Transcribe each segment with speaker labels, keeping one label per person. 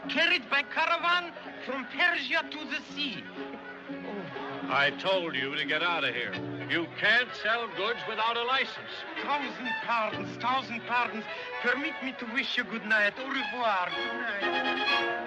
Speaker 1: Carried by caravan from Persia to the sea.
Speaker 2: I told you to get out of here. You can't sell goods without a license.
Speaker 1: Thousand pardons. Permit me to wish you good night. Au revoir. Good night.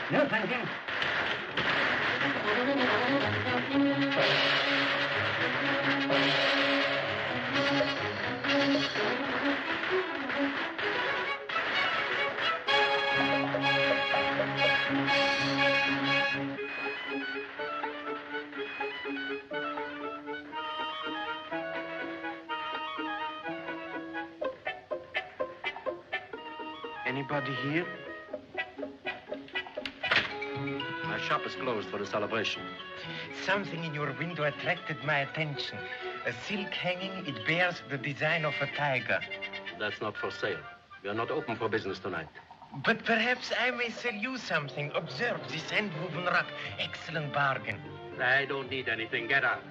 Speaker 3: No, thank you.
Speaker 1: Anybody here?
Speaker 4: My shop is closed for the celebration.
Speaker 1: Something in your window attracted my attention. A silk hanging, it bears the design of a tiger.
Speaker 4: That's not for sale. We are not open for business tonight.
Speaker 1: But perhaps I may sell you something. Observe this hand-woven rug. Excellent bargain.
Speaker 4: I don't need anything. Get out.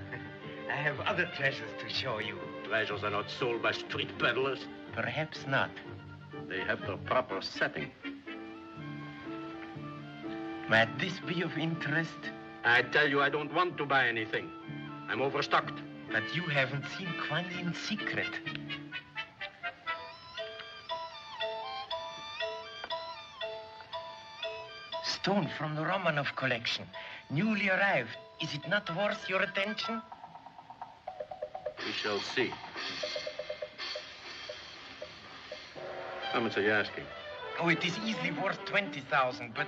Speaker 1: I have other treasures to show you.
Speaker 4: Treasures are not sold by street peddlers.
Speaker 1: Perhaps not.
Speaker 4: They have the proper setting.
Speaker 1: Might this be of interest?
Speaker 4: I tell you, I don't want to buy anything. I'm overstocked.
Speaker 1: But you haven't seen Kuan Yin's secret. Stone from the Romanov collection. Newly arrived. Is it not worth your attention?
Speaker 4: We shall see. How much are you asking?
Speaker 1: Oh, it is easily worth 20,000, but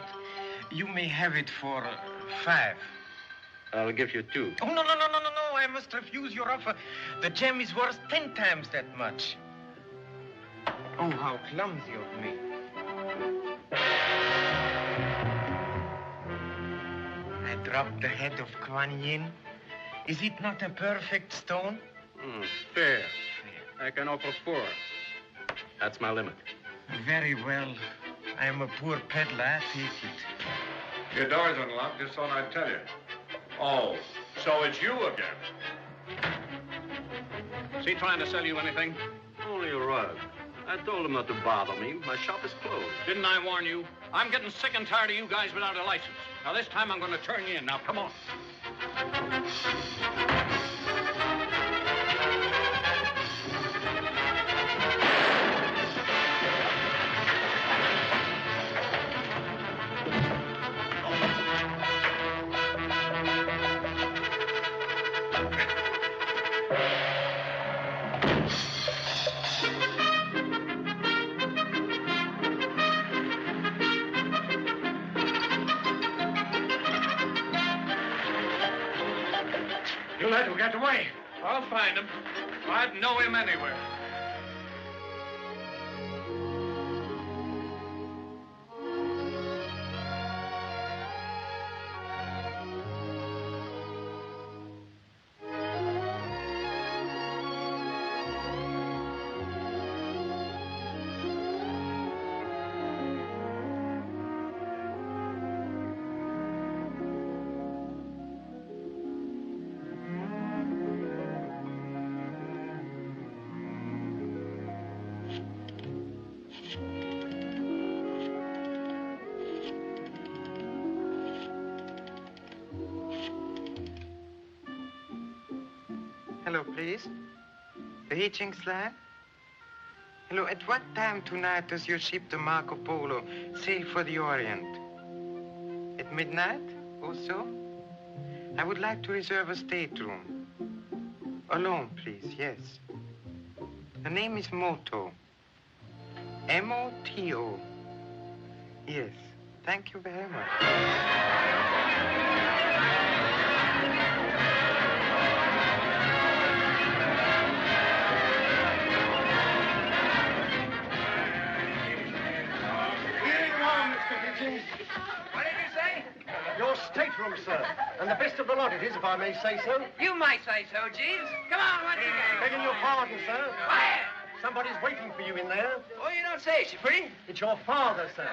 Speaker 1: you may have it for 5.
Speaker 4: I'll give you 2.
Speaker 1: Oh, no. I must refuse your offer. The gem is worth 10 times that much. Oh, how clumsy of me. I dropped the head of Kuan Yin. Is it not a perfect stone?
Speaker 4: Fair. I can offer 4. That's my limit.
Speaker 1: Very well. I'm a poor peddler. I take it.
Speaker 2: Your door's unlocked. Just thought I'd tell you. Oh, so it's you again. Is he trying to sell you anything?
Speaker 4: Only a rug. I told him not to bother me. My shop is closed.
Speaker 2: Didn't I warn you? I'm getting sick and tired of you guys without a license. Now, this time I'm going to turn you in. Now, come on. You let him get away. I'll find him. I'd know him anywhere.
Speaker 1: Hello, please. The Hitchings line? Hello, at what time tonight does your ship, the Marco Polo, sail for the Orient? At midnight or so? I would like to reserve a stateroom. Alone, please, yes. The name is Moto. M-O-T-O. Yes, thank you very much.
Speaker 3: What did you say?
Speaker 5: Your stateroom, sir. And the best of the lot it is, if I may say so.
Speaker 3: You might say so, Jeeves. Come on, what do you got?
Speaker 5: Begging your pardon, sir.
Speaker 3: Quiet!
Speaker 5: Somebody's waiting for you in there.
Speaker 3: Oh, you don't say, Chiffrey.
Speaker 5: It's your father, sir.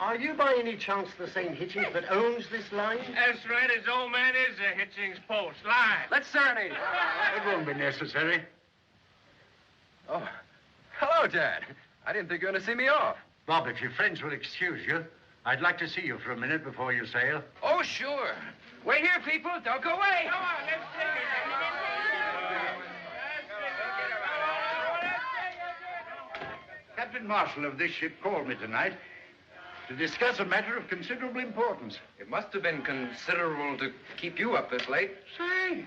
Speaker 5: Are you by any chance the same Hitchings that owns this line?
Speaker 2: That's right. His old man is a Hitchings post. Line.
Speaker 3: Let's serenade.
Speaker 4: It won't be necessary.
Speaker 6: Oh, hello, Dad. I didn't think you were going to see me off.
Speaker 4: Bob, if your friends will excuse you, I'd like to see you for a minute before you sail.
Speaker 3: Oh, sure. Wait here, people. Don't go away.
Speaker 2: Come on, let's take it.
Speaker 4: Captain Marshall of this ship called me tonight to discuss a matter of considerable importance.
Speaker 6: It must have been considerable to keep you up this late.
Speaker 4: Say,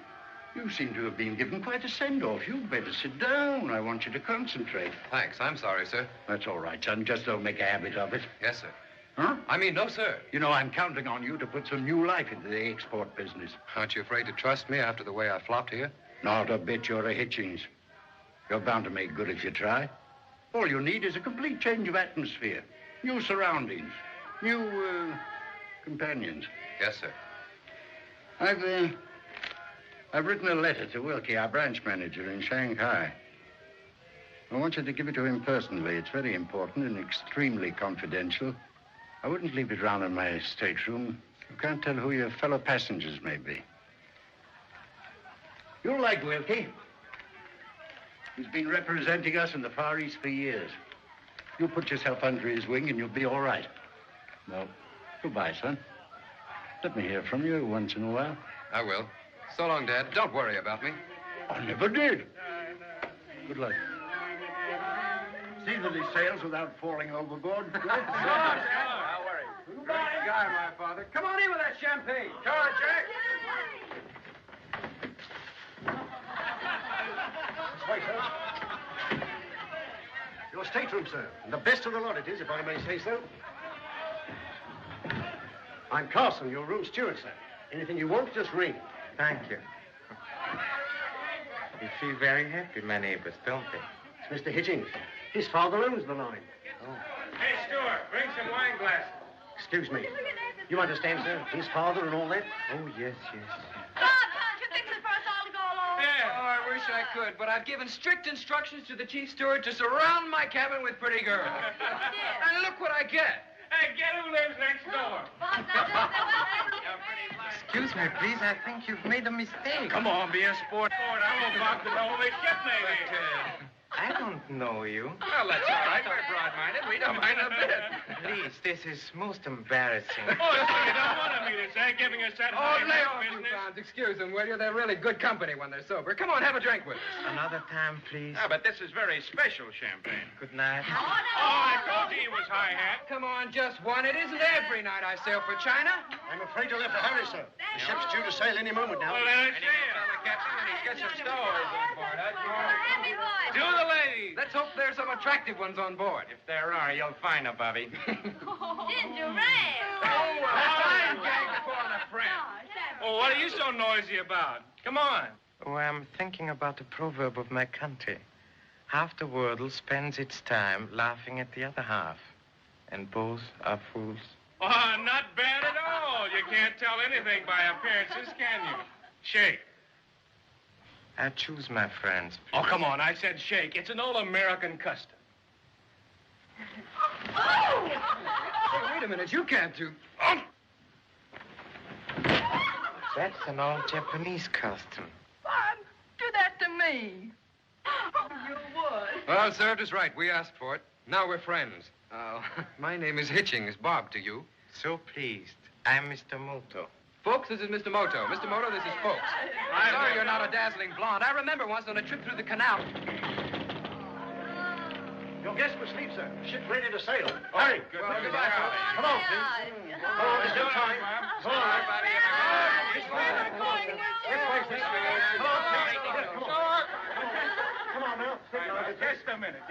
Speaker 4: you seem to have been given quite a send-off. You'd better sit down. I want you to concentrate.
Speaker 6: Thanks. I'm sorry, sir.
Speaker 4: That's all right, son. Just don't make a habit of it.
Speaker 6: Yes, sir.
Speaker 4: Huh?
Speaker 6: I mean, no, sir.
Speaker 4: You know, I'm counting on you to put some new life into the export business.
Speaker 6: Aren't you afraid to trust me after the way I flopped here?
Speaker 4: Not a bit. You're a Hitchings. You're bound to make good if you try. All you need is a complete change of atmosphere. New surroundings. New, companions.
Speaker 6: Yes, sir.
Speaker 4: I've written a letter to Wilkie, our branch manager in Shanghai. I want you to give it to him personally. It's very important and extremely confidential. I wouldn't leave it round in my stateroom. You can't tell who your fellow passengers may be. You'll like Wilkie. He's been representing us in the Far East for years. You put yourself under his wing and you'll be all right. Well, goodbye, son. Let me hear from you once in a while.
Speaker 6: I will. So long, Dad. Don't worry about me.
Speaker 4: I never did. Good luck. See that he sails without falling overboard.
Speaker 6: Don't worry. Great guy, my father. Come on in with that champagne. Come on, Jack.
Speaker 5: Wait, sir. Your stateroom, sir. And the best of the lot it is, if I may say so. I'm Carson, your room steward, sir. Anything you want, just ring.
Speaker 1: Thank you. We feel very happy, my neighbors, don't they?
Speaker 5: It's Mr. Hitchings. His father owns the line.
Speaker 2: Hey, Stewart, bring some wine glasses.
Speaker 5: Excuse me. You understand, sir? His father and all that?
Speaker 1: Oh, yes, yes.
Speaker 7: Bob, can't you fix it for us all to go along?
Speaker 2: Yeah.
Speaker 3: Oh, I wish I could, but I've given strict instructions to the chief steward to surround my cabin with pretty girls. And look what I get.
Speaker 2: Hey, get who lives next door.
Speaker 7: Bob, now,
Speaker 1: Excuse me, please. I think you've made a mistake.
Speaker 2: Come on, be a sport. I won't bog the know the ship, maybe.
Speaker 1: I don't know you.
Speaker 3: Well, that's all right. We're broad-minded. We don't mind a bit.
Speaker 1: Please, this is most embarrassing.
Speaker 2: Oh, so you don't want to meet us, eh? Giving us that
Speaker 3: Oh,
Speaker 2: high
Speaker 3: lay
Speaker 2: life
Speaker 3: off, you
Speaker 2: business.
Speaker 3: clowns. Excuse them, will you? They're really good company when they're sober. Come on, have a drink with us.
Speaker 1: Another time, please.
Speaker 2: Ah, but this is very special champagne.
Speaker 1: Good night.
Speaker 2: Oh, I told you he was high hat.
Speaker 3: Come on, just one. It isn't every night I sail for China.
Speaker 5: I'm afraid you'll have to hurry, sir. The ship's due to sail any moment now.
Speaker 2: Well, let us
Speaker 3: And you
Speaker 2: see
Speaker 3: can tell the captain that he's got some stowaways on board, huh?
Speaker 7: Happy boy.
Speaker 2: Do the ladies.
Speaker 3: Let's hope there's some attractive ones on board.
Speaker 2: If there are, you'll find them, Bobby.
Speaker 7: Ginger ale.
Speaker 3: Oh, I'm gang upon a friend.
Speaker 2: Oh, what are you so noisy about? Come on.
Speaker 1: Oh, I'm thinking about the proverb of my country. Half the world spends its time laughing at the other half. And both are fools.
Speaker 2: Oh, not bad at all. You can't tell anything by appearances, can you? Shake.
Speaker 1: I choose my friends.
Speaker 2: Oh, come on. I said shake. It's an old American custom.
Speaker 3: Hey, wait a minute. You can't do...
Speaker 2: Oh.
Speaker 1: That's an old Japanese custom.
Speaker 7: Bob, do that to me. You would.
Speaker 6: Well, served us right. We asked for it. Now we're friends. My name is Hitchings. Bob to you.
Speaker 1: So pleased. I'm Mr. Moto.
Speaker 3: Folks, this is Mr. Moto. Mr. Moto, this is Folks. I'm sorry you're not a dazzling blonde. I remember once on a trip through the canal.
Speaker 5: Your guest was asleep, sir. Ship's ready to sail.
Speaker 3: Hurry. Well, goodbye, Carrol.
Speaker 5: Come on, please. Oh, there's no time.
Speaker 3: Come on, everybody.
Speaker 5: This way, this way. Come on, please. Come on. Come on now.
Speaker 6: Just a minute.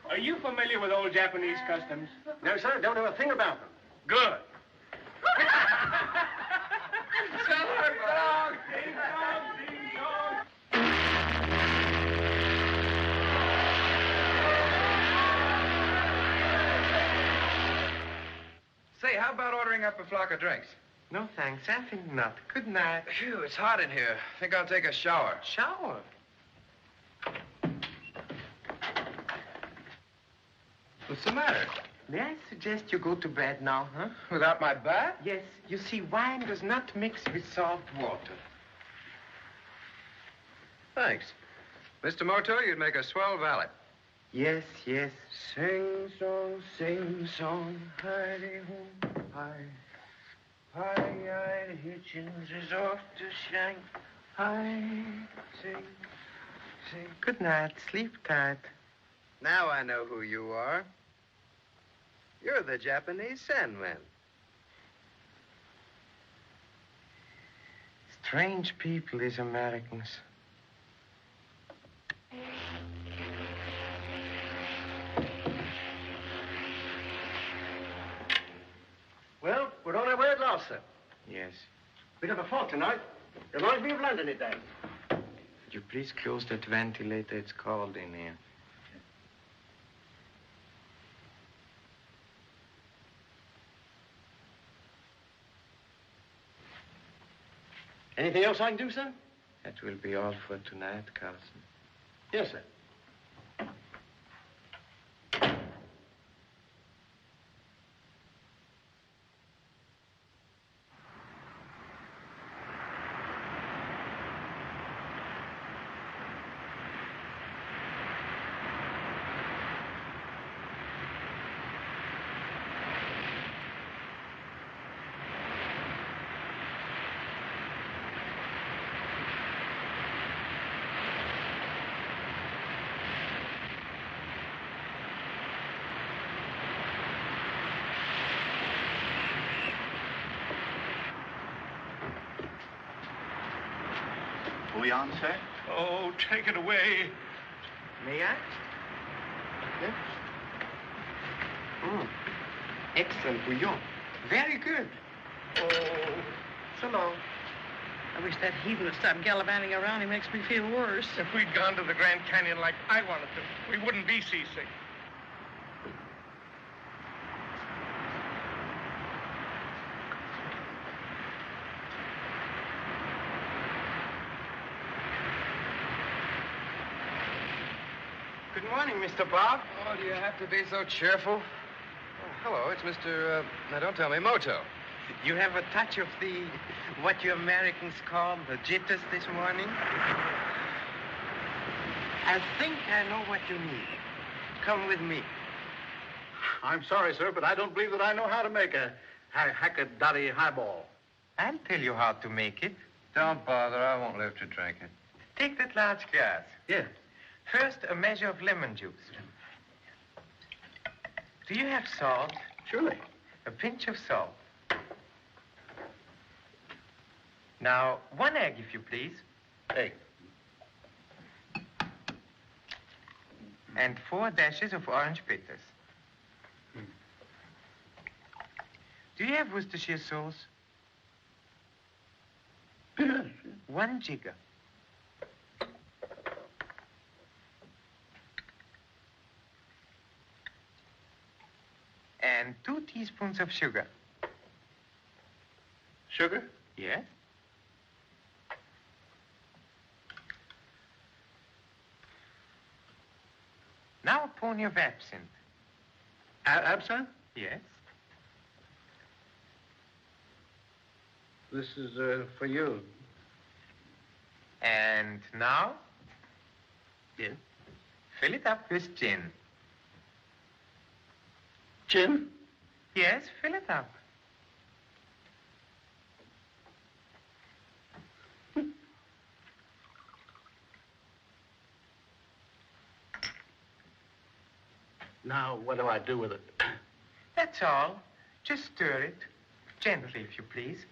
Speaker 6: Are you familiar with old Japanese customs?
Speaker 5: No, sir. Don't know a thing about them.
Speaker 6: Good.
Speaker 3: Say, how about ordering up a flock of drinks?
Speaker 1: No, thanks. I think not. Good night.
Speaker 3: Phew, it's hot in here. Think I'll take a shower.
Speaker 1: Shower?
Speaker 3: What's the matter?
Speaker 1: May I suggest you go to bed now, huh?
Speaker 3: Without my bath?
Speaker 1: Yes. You see, wine does not mix with salt water.
Speaker 3: Thanks. Mr. Moto, you'd make a swell valet.
Speaker 1: Yes, yes. Sing song, hi-de-ho, hi. Hi, Hitchings is off to Shanghai. Sing. Good night. Sleep tight.
Speaker 8: Now I know who you are. You're the Japanese Sandman.
Speaker 1: Strange people, these Americans.
Speaker 5: Well, we're on our way at last, sir.
Speaker 1: Yes.
Speaker 5: Bit of a fog tonight. Reminds me of London at day.
Speaker 1: Would you please close that ventilator? It's cold in here.
Speaker 5: Anything else I can do, sir?
Speaker 1: That will be all for tonight, Carson.
Speaker 5: Yes, sir.
Speaker 4: Are we on, sir?
Speaker 6: Oh, take it away.
Speaker 1: May I? Yes. Excellent bouillon. Very good.
Speaker 5: Oh,
Speaker 1: So long.
Speaker 9: I wish that heathen would stop gallivanting around. He makes me feel worse.
Speaker 6: If we'd gone to the Grand Canyon like I wanted to, we wouldn't be seasick.
Speaker 1: Good morning, Mr. Bob.
Speaker 3: Oh, do you have to be so cheerful? Oh, hello, it's Mr. Now, don't tell me, Moto.
Speaker 1: You have a touch of the, what you Americans call the jitters this morning? I think I know what you need. Come with me.
Speaker 4: I'm sorry, sir, but I don't believe that I know how to make a hackadotty highball.
Speaker 1: I'll tell you how to make it.
Speaker 3: Don't bother, I won't live to drink it.
Speaker 1: Take that large glass.
Speaker 4: Yes.
Speaker 1: First, a measure of lemon juice. Do you have salt?
Speaker 4: Surely.
Speaker 1: A pinch of salt. Now, 1 egg, if you please.
Speaker 4: Egg.
Speaker 1: And 4 dashes of orange bitters. Do you have Worcestershire sauce?
Speaker 4: Yes.
Speaker 1: 1 jigger. And 2 teaspoons of sugar.
Speaker 4: Sugar?
Speaker 1: Yes? Now a pony of absinthe.
Speaker 4: Absinthe?
Speaker 1: Yes?
Speaker 4: This is for you.
Speaker 1: And now,
Speaker 4: Yes.
Speaker 1: fill it up with gin.
Speaker 4: Gin?
Speaker 1: Yes, fill it up.
Speaker 5: Now, what do I do with it?
Speaker 1: That's all. Just stir it. Gently, if you please.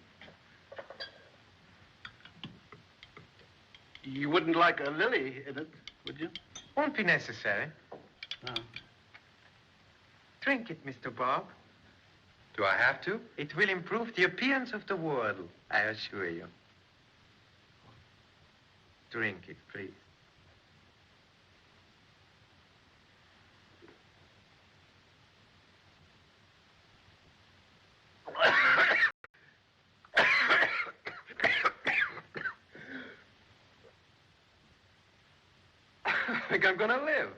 Speaker 5: You wouldn't like a lily in it, would you?
Speaker 1: Won't be necessary.
Speaker 5: No.
Speaker 1: Drink it, Mr. Bob.
Speaker 8: Do I have to?
Speaker 1: It will improve the appearance of the world, I assure you. Drink it, please.
Speaker 6: I think I'm going to live.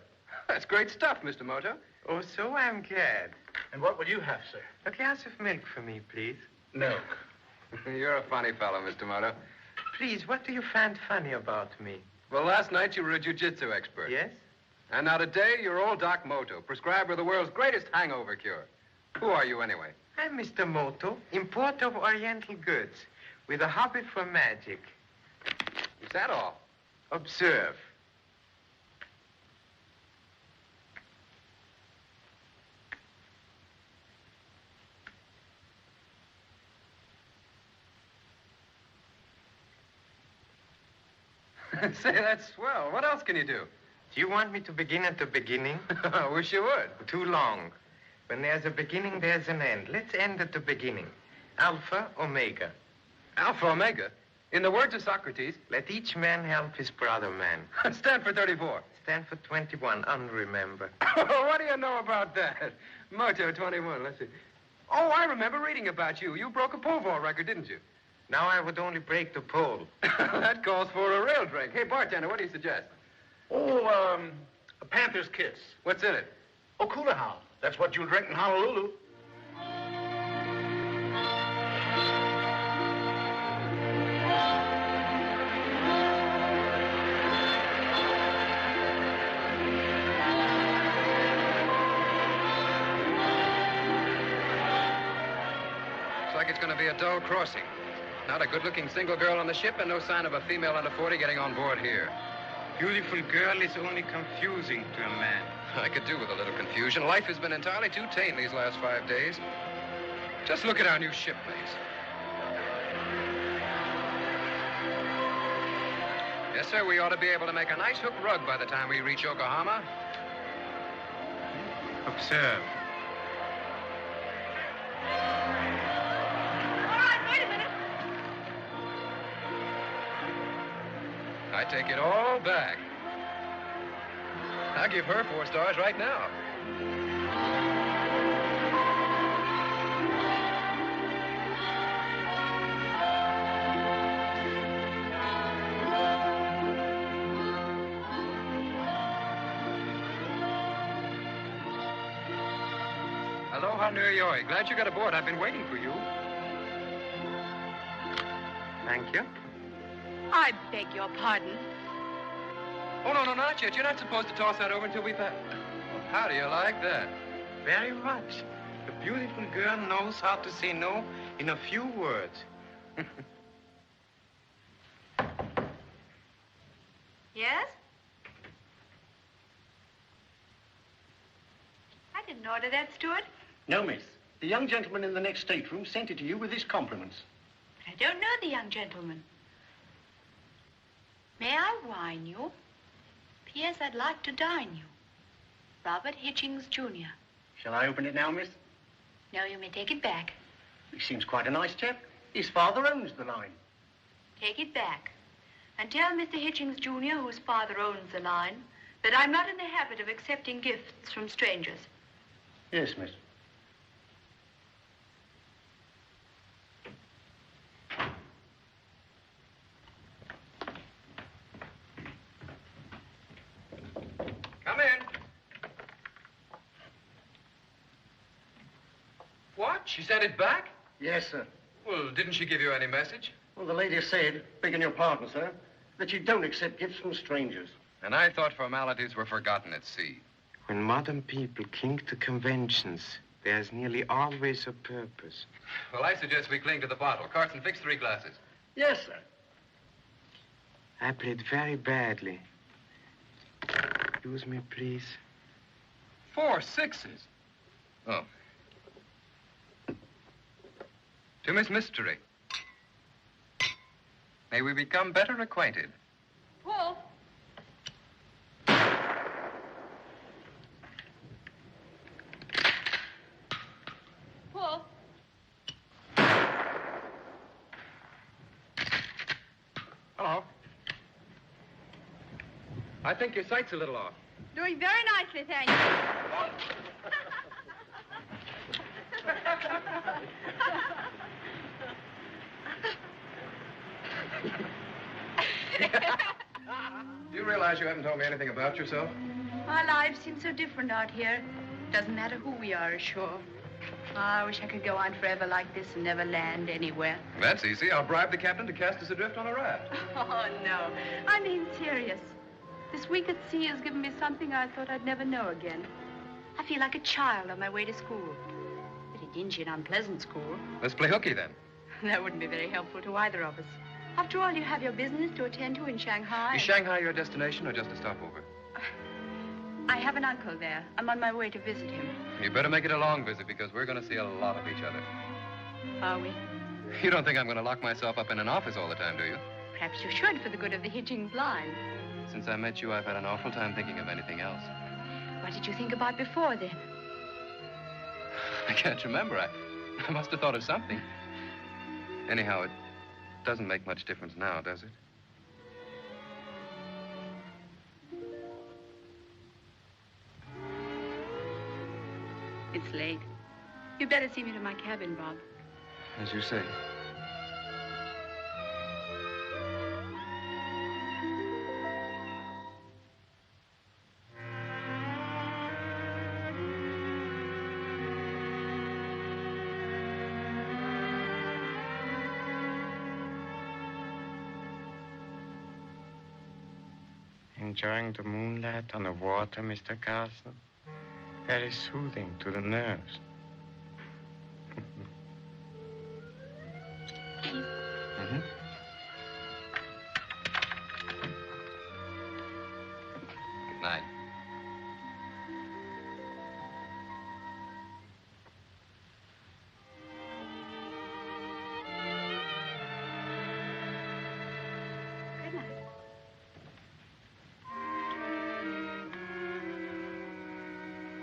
Speaker 6: That's great stuff, Mr. Moto.
Speaker 1: Oh, so I'm glad.
Speaker 5: And what will you have, sir?
Speaker 1: A glass of milk for me, please.
Speaker 5: No.
Speaker 6: You're a funny fellow, Mr. Moto.
Speaker 1: Please, what do you find funny about me?
Speaker 6: Well, last night you were a jiu-jitsu expert.
Speaker 1: Yes?
Speaker 6: And now today you're old Doc Moto, prescriber of the world's greatest hangover cure. Who are you anyway?
Speaker 1: I'm Mr. Moto, importer of Oriental goods, with a hobby for magic.
Speaker 6: Is that all?
Speaker 1: Observe.
Speaker 6: Say, that's swell. What else can you do?
Speaker 1: Do you want me to begin at the beginning?
Speaker 6: I wish you would.
Speaker 1: Too long. When there's a beginning, there's an end. Let's end at the beginning. Alpha, Omega.
Speaker 6: Alpha Omega. In the words of Socrates,
Speaker 1: Let each man help his brother man.
Speaker 6: stand for 34.
Speaker 1: Stand for 21, unremember.
Speaker 6: What do you know about that? Moto 21, let's see. Oh, I remember reading about you. You broke a pole vault record, didn't you?
Speaker 1: Now I would only break the pole.
Speaker 6: That calls for a real drink. Hey, bartender, what do you suggest?
Speaker 5: Oh, a Panther's Kiss.
Speaker 6: What's in it?
Speaker 5: Oh, Cooler Hound. That's what you'll drink in Honolulu.
Speaker 6: Looks like it's going to be a dull crossing. Not a good-looking single girl on the ship and no sign of a female under 40 getting on board here.
Speaker 1: Beautiful girl is only confusing to a man.
Speaker 6: I could do with a little confusion. Life has been entirely too tame these last 5 days. Just look at our new shipmates. Yes, sir, we ought to be able to make a nice hook rug by the time we reach Yokohama.
Speaker 1: Observe.
Speaker 7: All right, wait a minute.
Speaker 6: I take it all back. I'll give her 4 stars right now. Aloha, Nui. Glad you got aboard. I've been waiting for you.
Speaker 1: Thank you.
Speaker 7: I beg your pardon.
Speaker 6: Oh, no, not yet. You're not supposed to toss that over until we've had... Well, how do you like that?
Speaker 1: Very much. The beautiful girl knows how to say no in a few words.
Speaker 10: Yes? I didn't order that, Stewart.
Speaker 5: No, miss. The young gentleman in the next stateroom sent it to you with his compliments.
Speaker 10: But I don't know the young gentleman. May I wine you? P.S. I'd like to dine you. Robert Hitchings, Jr.
Speaker 5: Shall I open it now, miss?
Speaker 10: No, you may take it back.
Speaker 5: He seems quite a nice chap. His father owns the line.
Speaker 10: Take it back. And tell Mr. Hitchings, Jr., whose father owns the line, that I'm not in the habit of accepting gifts from strangers.
Speaker 5: Yes, miss.
Speaker 6: Come in. What? She sent it back?
Speaker 5: Yes, sir.
Speaker 6: Well, didn't she give you any message?
Speaker 5: Well, the lady said, begging your pardon, sir, that you don't accept gifts from strangers.
Speaker 6: And I thought formalities were forgotten at sea.
Speaker 1: When modern people cling to conventions, there's nearly always a purpose.
Speaker 6: Well, I suggest we cling to the bottle. Carson, fix 3 glasses.
Speaker 5: Yes, sir.
Speaker 1: I played very badly. Excuse me, please.
Speaker 6: 4 6s. Oh. To Miss Mystery. May we become better acquainted.
Speaker 7: Paul. Paul.
Speaker 6: Hello. I think your sight's a little off.
Speaker 7: Doing very nicely, thank you.
Speaker 6: Do you realize you haven't told me anything about yourself?
Speaker 10: Our lives seem so different out here. Doesn't matter who we are ashore. Oh, I wish I could go on forever like this and never land anywhere.
Speaker 6: That's easy. I'll bribe the captain to cast us adrift on a raft.
Speaker 10: Oh, no. I mean serious. This week at sea has given me something I thought I'd never know again. I feel like a child on my way to school. Pretty dingy and unpleasant school.
Speaker 6: Let's play hooky, then.
Speaker 10: That wouldn't be very helpful to either of us. After all, you have your business to attend to in Shanghai.
Speaker 6: Is Shanghai your destination or just a stopover?
Speaker 10: I have an uncle there. I'm on my way to visit him.
Speaker 6: You better make it a long visit because we're going to see a lot of each other.
Speaker 10: Are we?
Speaker 6: You don't think I'm going to lock myself up in an office all the time, do you?
Speaker 10: Perhaps you should for the good of the Hitchings line.
Speaker 6: Since I met you, I've had an awful time thinking of anything else.
Speaker 10: What did you think about before, then?
Speaker 6: I can't remember. I must have thought of something. Anyhow, it doesn't make much difference now, does it?
Speaker 10: It's late. You'd better see me to my cabin, Bob.
Speaker 6: As you say.
Speaker 1: Enjoying the moonlight on the water, Mr. Carson? Very soothing to the nerves.
Speaker 6: Mm-hmm. Good night.
Speaker 10: Good night.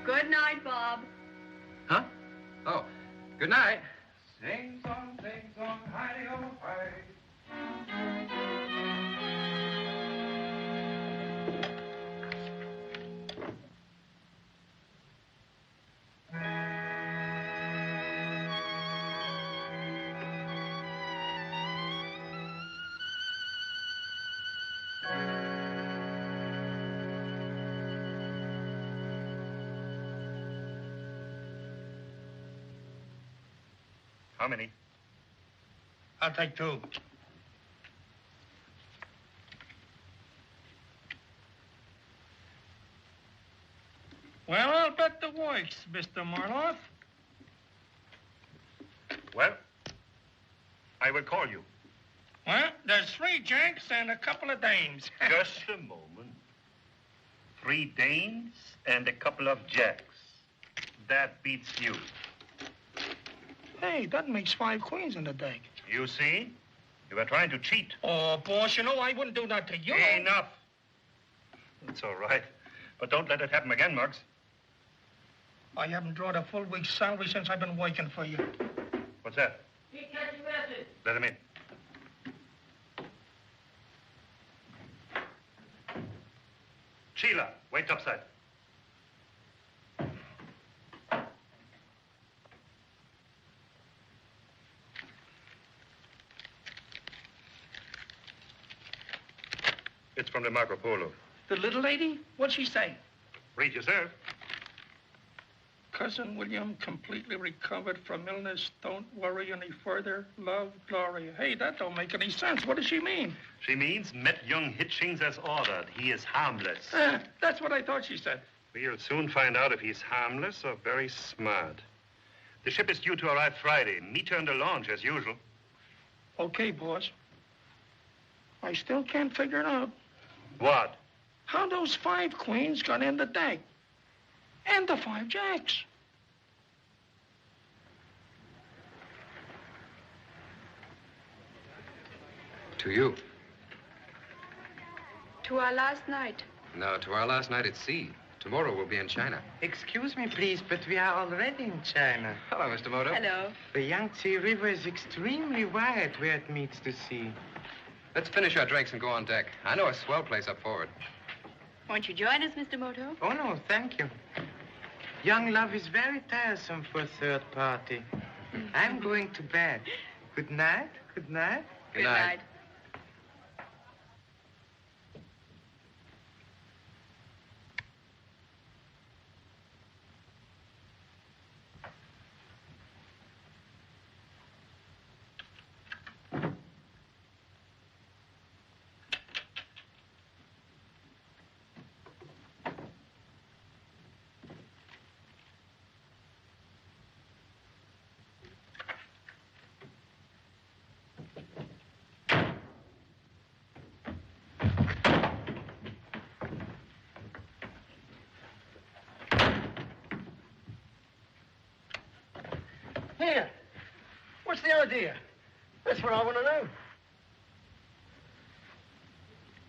Speaker 10: Good night, Bob.
Speaker 6: Huh? Oh, good night. Sing song, hidey-o-hi.
Speaker 4: How many?
Speaker 5: I'll take 2. Well, I'll bet the works, Mr. Marloff.
Speaker 4: Well, I will call you.
Speaker 5: Well, there's 3 Janks and a couple of dames.
Speaker 4: Just a moment. 3 Danes and a couple of Jacks. That beats you.
Speaker 5: Hey, that makes 5 queens in the deck.
Speaker 4: You see? You were trying to cheat.
Speaker 5: Oh, boss, you know I wouldn't do that to you.
Speaker 4: Enough. It's all right. But don't let it happen again, Muggs.
Speaker 5: I haven't drawn a full week's salary since I've been working for you.
Speaker 4: What's that?
Speaker 5: He catch your message.
Speaker 4: Let him in. Sheila, wait topside. It's from the Marco Polo.
Speaker 5: The little lady? What'd she say?
Speaker 4: Read yourself.
Speaker 5: Cousin William completely recovered from illness. Don't worry any further. Love, Gloria. Hey, that don't make any sense. What does she mean?
Speaker 4: She means met young Hitchings as ordered. He is harmless.
Speaker 5: That's what I thought she said.
Speaker 4: We'll soon find out if he's harmless or very smart. The ship is due to arrive Friday. Meet her in the launch as usual.
Speaker 5: Okay, boss. I still can't figure it out.
Speaker 4: What?
Speaker 5: How those 5 queens got in the deck. And the 5 jacks.
Speaker 6: To you.
Speaker 10: To our last night.
Speaker 6: No, to our last night at sea. Tomorrow we'll be in China.
Speaker 1: Excuse me, please, but we are already in China.
Speaker 6: Hello, Mr. Moto.
Speaker 10: Hello.
Speaker 1: The Yangtze River is extremely wide where it meets the sea.
Speaker 6: Let's finish our drinks and go on deck. I know a swell place up forward.
Speaker 10: Won't you join us, Mr. Moto?
Speaker 1: Oh, no, thank you. Young love is very tiresome for a third party. I'm going to bed. Good night. Good night.
Speaker 6: Good night.
Speaker 11: Here. What's the idea? That's what I want to know.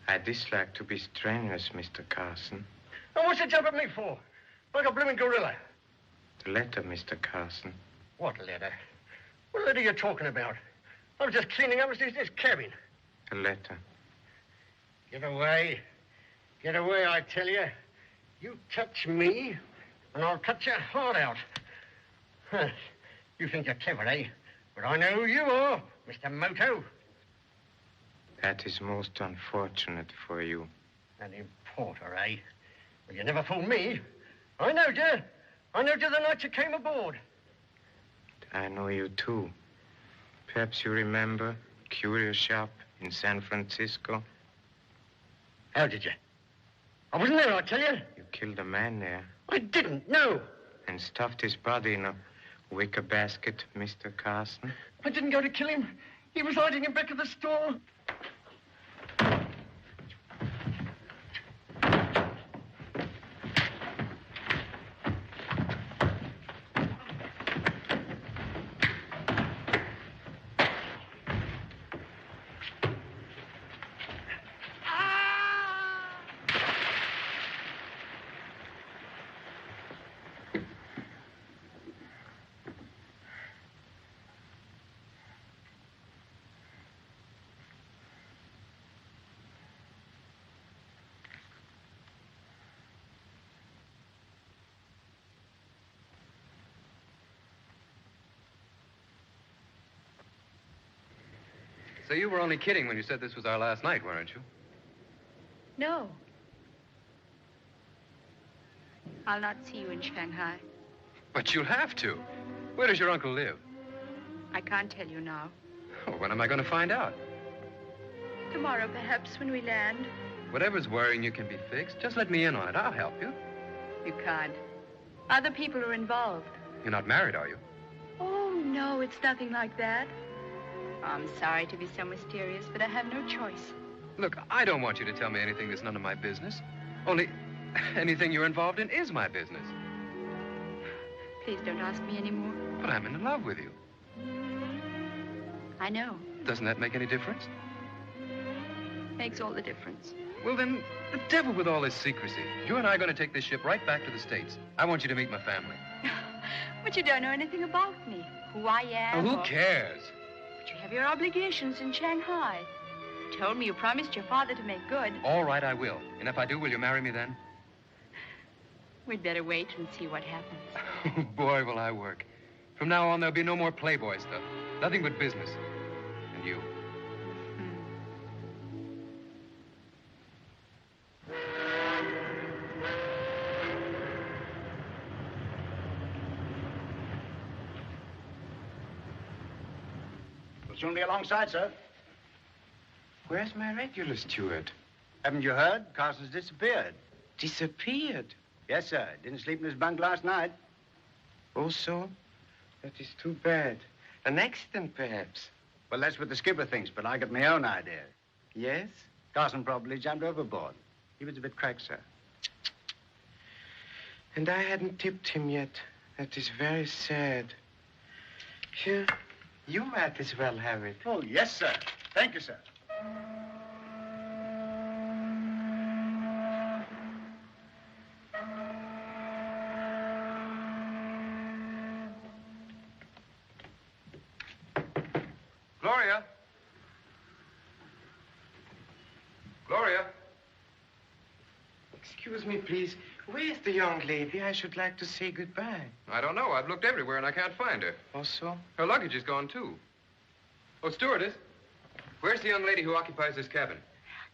Speaker 1: I dislike to be strenuous, Mr. Carson.
Speaker 11: And what's you jump at me for? Like a blooming gorilla.
Speaker 1: The letter, Mr. Carson.
Speaker 11: What letter? What letter are you talking about? I was just cleaning up this cabin.
Speaker 1: A letter.
Speaker 11: Get away. Get away, I tell you. You touch me, and I'll cut your heart out. Huh. You think you're clever, eh? But I know who you are, Mr. Moto.
Speaker 1: That is most unfortunate for you.
Speaker 11: An importer, eh? Well, you never fooled me. I knowed you. I knowed you the night you came aboard.
Speaker 1: I know you, too. Perhaps you remember Curio Shop in San Francisco?
Speaker 11: How did you? I wasn't there, I tell you.
Speaker 1: You killed a man there.
Speaker 11: I didn't, no.
Speaker 1: And stuffed his body in a wicker basket, Mr. Carson.
Speaker 11: I didn't go to kill him. He was hiding in back of the store.
Speaker 6: So you were only kidding when you said this was our last night, weren't you?
Speaker 10: No. I'll not see you in Shanghai.
Speaker 6: But you'll have to. Where does your uncle live?
Speaker 10: I can't tell you now.
Speaker 6: Oh, when am I going to find out?
Speaker 10: Tomorrow, perhaps, when we land.
Speaker 6: Whatever's worrying you can be fixed. Just let me in on it. I'll help you.
Speaker 10: You can't. Other people are involved.
Speaker 6: You're not married, are you?
Speaker 10: Oh, no, it's nothing like that. I'm sorry to be so mysterious, but I have no choice.
Speaker 6: Look, I don't want you to tell me anything that's none of my business. Only anything you're involved in is my business.
Speaker 10: Please don't ask me anymore.
Speaker 6: But I'm in love with you.
Speaker 10: I know.
Speaker 6: Doesn't that make any difference?
Speaker 10: Makes all the difference.
Speaker 6: Well, then, the devil with all this secrecy. You and I are going to take this ship right back to the States. I want you to meet my family.
Speaker 10: But you don't know anything about me. Who I am.
Speaker 6: Oh, who cares?
Speaker 10: But you have your obligations in Shanghai. You told me you promised your father to make good.
Speaker 6: All right, I will. And if I do, will you marry me then?
Speaker 10: We'd better wait and see what happens.
Speaker 6: Oh, boy, will I work. From now on, there'll be no more Playboy stuff. Nothing but business. And you.
Speaker 4: We'll soon be alongside, sir.
Speaker 1: Where's my regular steward?
Speaker 4: Haven't you heard? Carson's disappeared.
Speaker 1: Disappeared?
Speaker 4: Yes, sir. Didn't sleep in his bunk last night.
Speaker 1: Oh, so? That is too bad. An accident, perhaps.
Speaker 4: Well, that's what the skipper thinks, but I got my own idea. Carson probably jumped overboard. He was a bit cracked, sir.
Speaker 1: And I hadn't tipped him yet. That is very sad. Here, you might as well have it.
Speaker 12: Oh, yes, sir. Thank you, sir.
Speaker 6: Gloria? Gloria?
Speaker 1: Excuse me, please. Where's the young lady? I should like to say goodbye.
Speaker 6: I don't know. I've looked everywhere and I can't find her.
Speaker 1: Also?
Speaker 6: Her luggage is gone, too. Oh, stewardess, where's the young lady who occupies this cabin?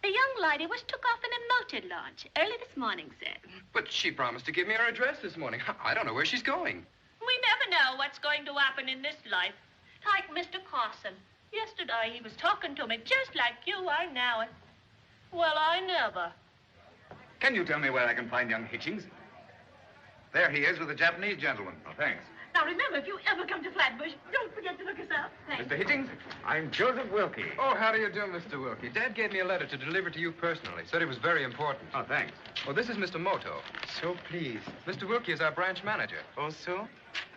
Speaker 10: The young lady was took off in a motor launch early this morning, sir.
Speaker 6: But she promised to give me her address this morning. I don't know where she's going.
Speaker 13: We never know what's going to happen in this life. Like Mr. Carson. Yesterday he was talking to me just like you. I know it. Well, I never.
Speaker 12: Can you tell me where I can find young Hitchings? There he is with a Japanese gentleman. Oh, thanks.
Speaker 7: Now, remember, if you ever come to Flatbush, don't forget to look us up. Thanks.
Speaker 12: Mr. Hitchings, I'm Joseph Wilkie.
Speaker 6: Oh, how do you do, Mr. Wilkie? Dad gave me a letter to deliver to you personally. Said it was very important.
Speaker 12: Oh, thanks.
Speaker 6: Oh, this is Mr. Moto.
Speaker 1: So pleased.
Speaker 6: Mr. Wilkie is our branch manager.
Speaker 1: Also?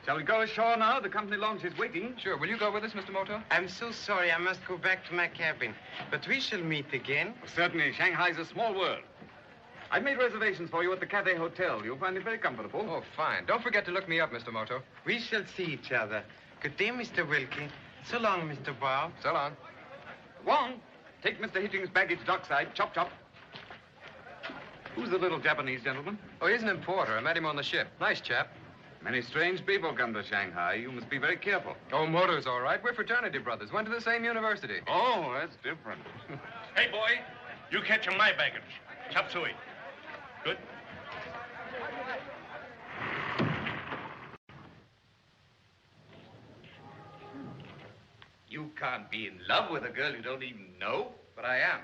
Speaker 12: Shall we go ashore now? The company launch is waiting.
Speaker 6: Sure. Will you go with us, Mr. Moto?
Speaker 1: I'm so sorry. I must go back to my cabin. But we shall meet again.
Speaker 12: Oh, certainly. Shanghai's a small world. I've made reservations for you at the Cathay Hotel. You'll find it very comfortable.
Speaker 6: Oh, fine. Don't forget to look me up, Mr. Moto.
Speaker 1: We shall see each other. Good day, Mr. Wilkie. So long, Mr. Bob.
Speaker 6: So long.
Speaker 12: Wong, take Mr. Hitchings' baggage dockside. Chop, chop. Who's the little Japanese gentleman?
Speaker 6: Oh, he's an importer. I met him on the ship. Nice chap.
Speaker 12: Many strange people come to Shanghai. You must be very careful.
Speaker 6: Oh, Moto's all right. We're fraternity brothers. Went to the same university.
Speaker 12: Oh, that's different.
Speaker 2: Hey, boy, you catch my baggage. Chop suey. Good.
Speaker 12: You can't be in love with a girl you don't even know.
Speaker 6: But I am.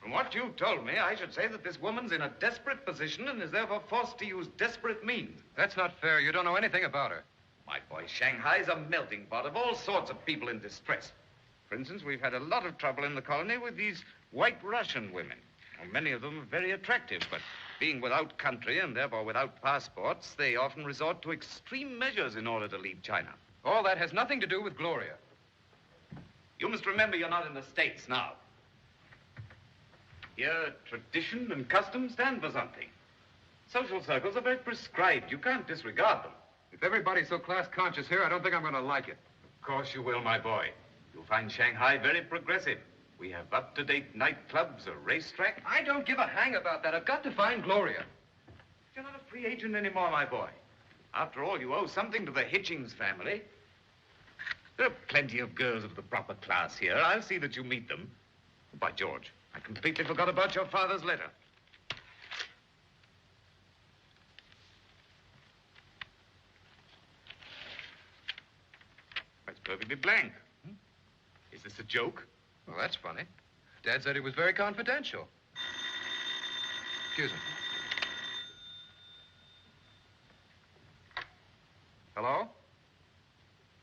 Speaker 12: From what you've told me, I should say that this woman's in a desperate position and is therefore forced to use desperate means.
Speaker 6: That's not fair. You don't know anything about her.
Speaker 12: My boy, Shanghai's a melting pot of all sorts of people in distress. For instance, we've had a lot of trouble in the colony with these white Russian women. Well, many of them are very attractive, but being without country and therefore without passports, they often resort to extreme measures in order to leave China.
Speaker 6: All that has nothing to do with Gloria.
Speaker 12: You must remember you're not in the States now. Here, tradition and custom stand for something. Social circles are very prescribed. You can't disregard them.
Speaker 6: If everybody's so class-conscious here, I don't think I'm going to like it.
Speaker 12: Of course you will, my boy. You'll find Shanghai very progressive. We have up-to-date nightclubs, a racetrack.
Speaker 6: I don't give a hang about that. I've got to find Gloria.
Speaker 12: You're not a free agent anymore, my boy. After all, you owe something to the Hitchings family. There are plenty of girls of the proper class here. I'll see that you meet them. By George, I completely forgot about your father's letter. That's perfectly blank. Is this a joke?
Speaker 6: Well, that's funny. Dad said it was very confidential. Excuse me. Hello?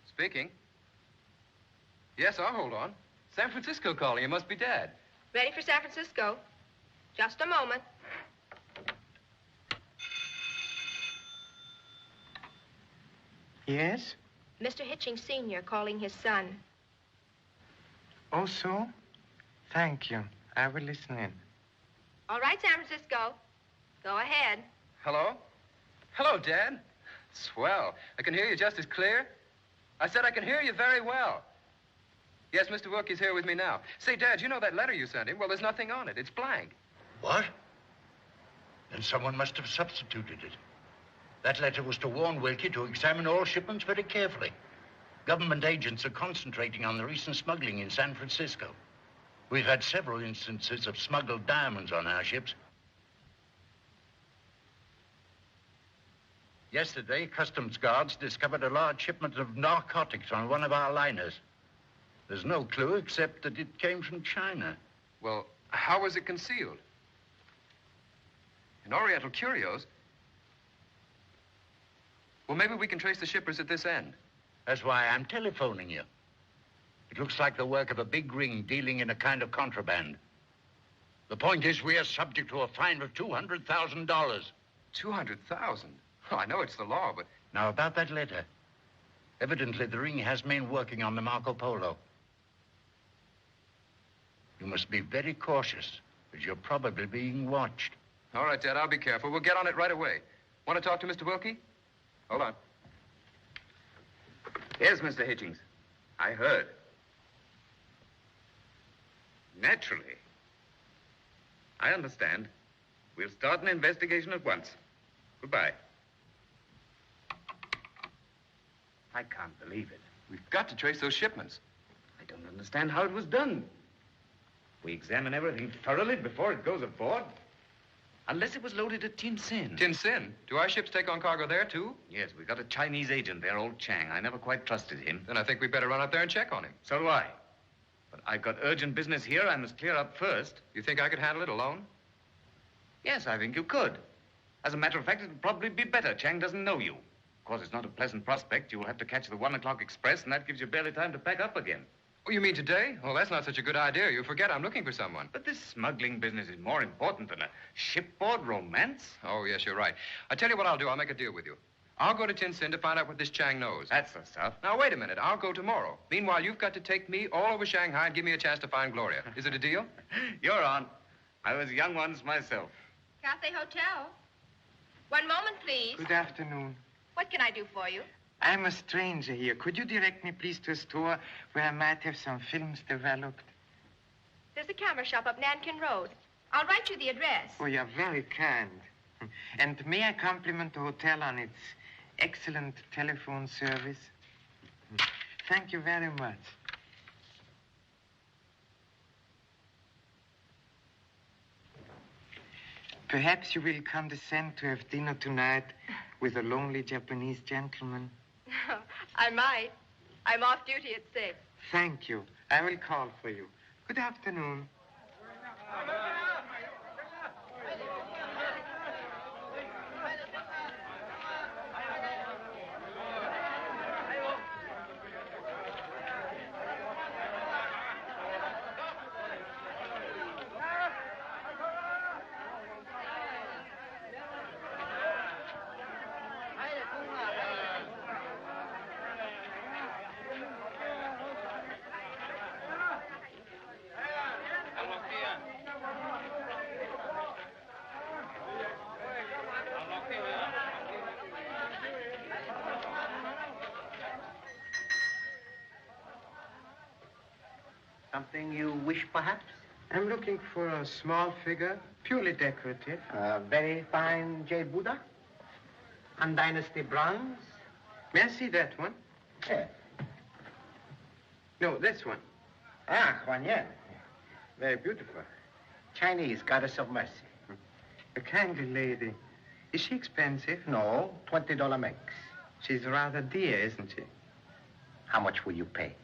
Speaker 6: Speaking. Yes, I'll hold on. San Francisco calling. It must be Dad.
Speaker 14: Ready for San Francisco. Just a moment.
Speaker 1: Yes?
Speaker 14: Mr. Hitchings Sr. calling his son.
Speaker 1: Oh, so? Thank you. I will listen in.
Speaker 14: All right, San Francisco. Go ahead.
Speaker 6: Hello? Hello, Dad. Swell. I can hear you just as clear. I said I can hear you very well. Yes, Mr. Wilkie's here with me now. Say, Dad, you know that letter you sent him? Well, there's nothing on it. It's blank.
Speaker 4: What? Then someone must have substituted it. That letter was to warn Wilkie to examine all shipments very carefully. Government agents are concentrating on the recent smuggling in San Francisco. We've had several instances of smuggled diamonds on our ships. Yesterday, customs guards discovered a large shipment of narcotics on one of our liners. There's no clue except that it came from China.
Speaker 6: Well, how was it concealed? In Oriental curios? Well, maybe we can trace the shippers at this end.
Speaker 4: That's why I'm telephoning you. It looks like the work of a big ring dealing in a kind of contraband. The point is we are subject to a fine of $200,000.
Speaker 6: 200,000? Oh, I know it's the law, but...
Speaker 4: Now, about that letter. Evidently, the ring has men working on the Marco Polo. You must be very cautious, as you're probably being watched.
Speaker 6: All right, Dad, I'll be careful. We'll get on it right away. Want to talk to Mr. Wilkie? Hold on.
Speaker 12: Yes, Mr. Hitchings. I heard. Naturally. I understand. We'll start an investigation at once. Goodbye. I can't believe it.
Speaker 6: We've got to trace those shipments.
Speaker 12: I don't understand how it was done. We examine everything thoroughly before it goes aboard. Unless it was loaded at Tin Sin.
Speaker 6: Tin Sin? Do our ships take on cargo there, too?
Speaker 12: Yes, we've got a Chinese agent there, old Chang. I never quite trusted him.
Speaker 6: Then I think we'd better run up there and check on him.
Speaker 12: So do I. But I've got urgent business here I must clear up first.
Speaker 6: You think I could handle it alone?
Speaker 12: Yes, I think you could. As a matter of fact, it would probably be better. Chang doesn't know you. Of course, it's not a pleasant prospect. You'll have to catch the 1 o'clock express, and that gives you barely time to pack up again.
Speaker 6: Oh, you mean today? Well, that's not such a good idea. You forget I'm looking for someone.
Speaker 12: But this smuggling business is more important than a shipboard romance.
Speaker 6: Oh, yes, you're right. I tell you what I'll do. I'll make a deal with you. I'll go to Tin Sin to find out what this Chang knows.
Speaker 12: That's the stuff.
Speaker 6: Now, wait a minute. I'll go tomorrow. Meanwhile, you've got to take me all over Shanghai and give me a chance to find Gloria. Is it a deal?
Speaker 12: You're on. I was young once myself.
Speaker 14: Cathay Hotel. One moment, please.
Speaker 1: Good afternoon.
Speaker 14: What can I do for you?
Speaker 1: I'm a stranger here. Could you direct me, please, to a store where I might have some films developed?
Speaker 14: There's a camera shop up Nankin Road. I'll write you the address.
Speaker 1: Oh, you're very kind. And may I compliment the hotel on its excellent telephone service? Thank you very much. Perhaps you will condescend to have dinner tonight with a lonely Japanese gentleman.
Speaker 14: I might. I'm off duty at 6.
Speaker 1: Thank you. I will call for you. Good afternoon.
Speaker 11: Something you wish, perhaps?
Speaker 1: I'm looking for a small figure, purely decorative.
Speaker 11: Very fine jade Buddha? And Dynasty bronze?
Speaker 1: May I see that one?
Speaker 11: Yes.
Speaker 1: No, this one.
Speaker 11: Ah, Huan Yen. Very beautiful. Chinese goddess of mercy.
Speaker 1: A kindly lady. Is she expensive?
Speaker 11: No, $20 mix.
Speaker 1: She's rather dear, isn't she?
Speaker 11: How much will you pay?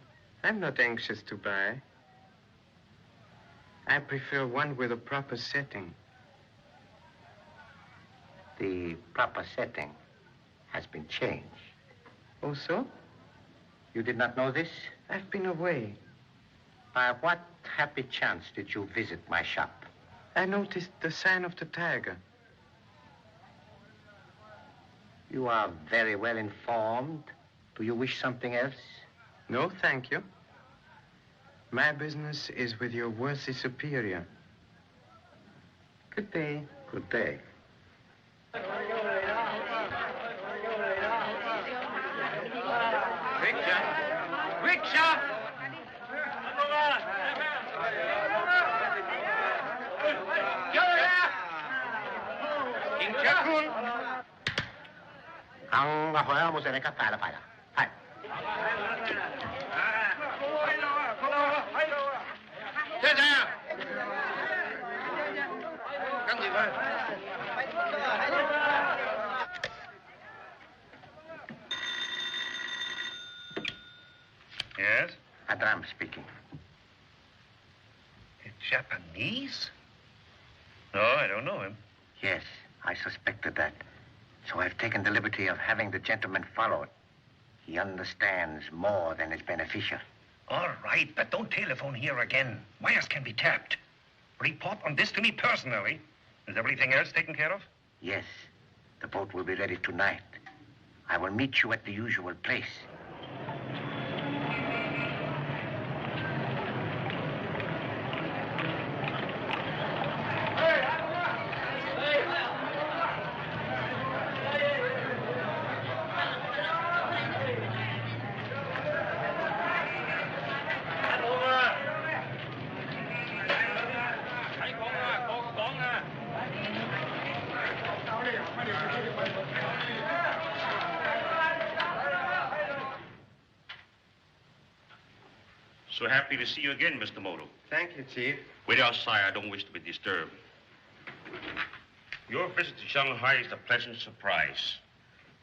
Speaker 1: I'm not anxious to buy. I prefer one with a proper setting.
Speaker 11: The proper setting has been changed.
Speaker 1: Oh, so?
Speaker 11: You did not know this?
Speaker 1: I've been away.
Speaker 11: By what happy chance did you visit my shop?
Speaker 1: I noticed the sign of the tiger.
Speaker 11: You are very well informed. Do you wish something else?
Speaker 1: No, thank you. My business is with your worthy superior. Good day.
Speaker 11: Good day.
Speaker 3: Rickshaw! Rickshaw!
Speaker 11: Ang ahoy mo sa nekatala pala. Hai.
Speaker 2: Yes?
Speaker 11: Adram speaking.
Speaker 2: A Japanese? No, I don't know him.
Speaker 11: Yes, I suspected that. So I've taken the liberty of having the gentleman followed. He understands more than is beneficial.
Speaker 2: All right, but don't telephone here again. Wires can be tapped. Report on this to me personally. Is everything else taken care of?
Speaker 11: Yes.
Speaker 15: The boat will be ready tonight. I will meet you at the usual place.
Speaker 16: So happy to see you again, Mr. Moto.
Speaker 1: Thank you, Chief.
Speaker 16: Wait outside. I don't wish to be disturbed. Your visit to Shanghai is a pleasant surprise.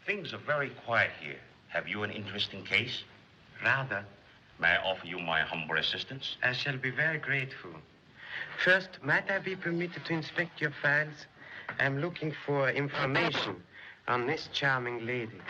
Speaker 16: Things are very quiet here. Have you an interesting case?
Speaker 1: Rather.
Speaker 16: May I offer you my humble assistance?
Speaker 1: I shall be very grateful. First, might I be permitted to inspect your files? I'm looking for information on this charming lady.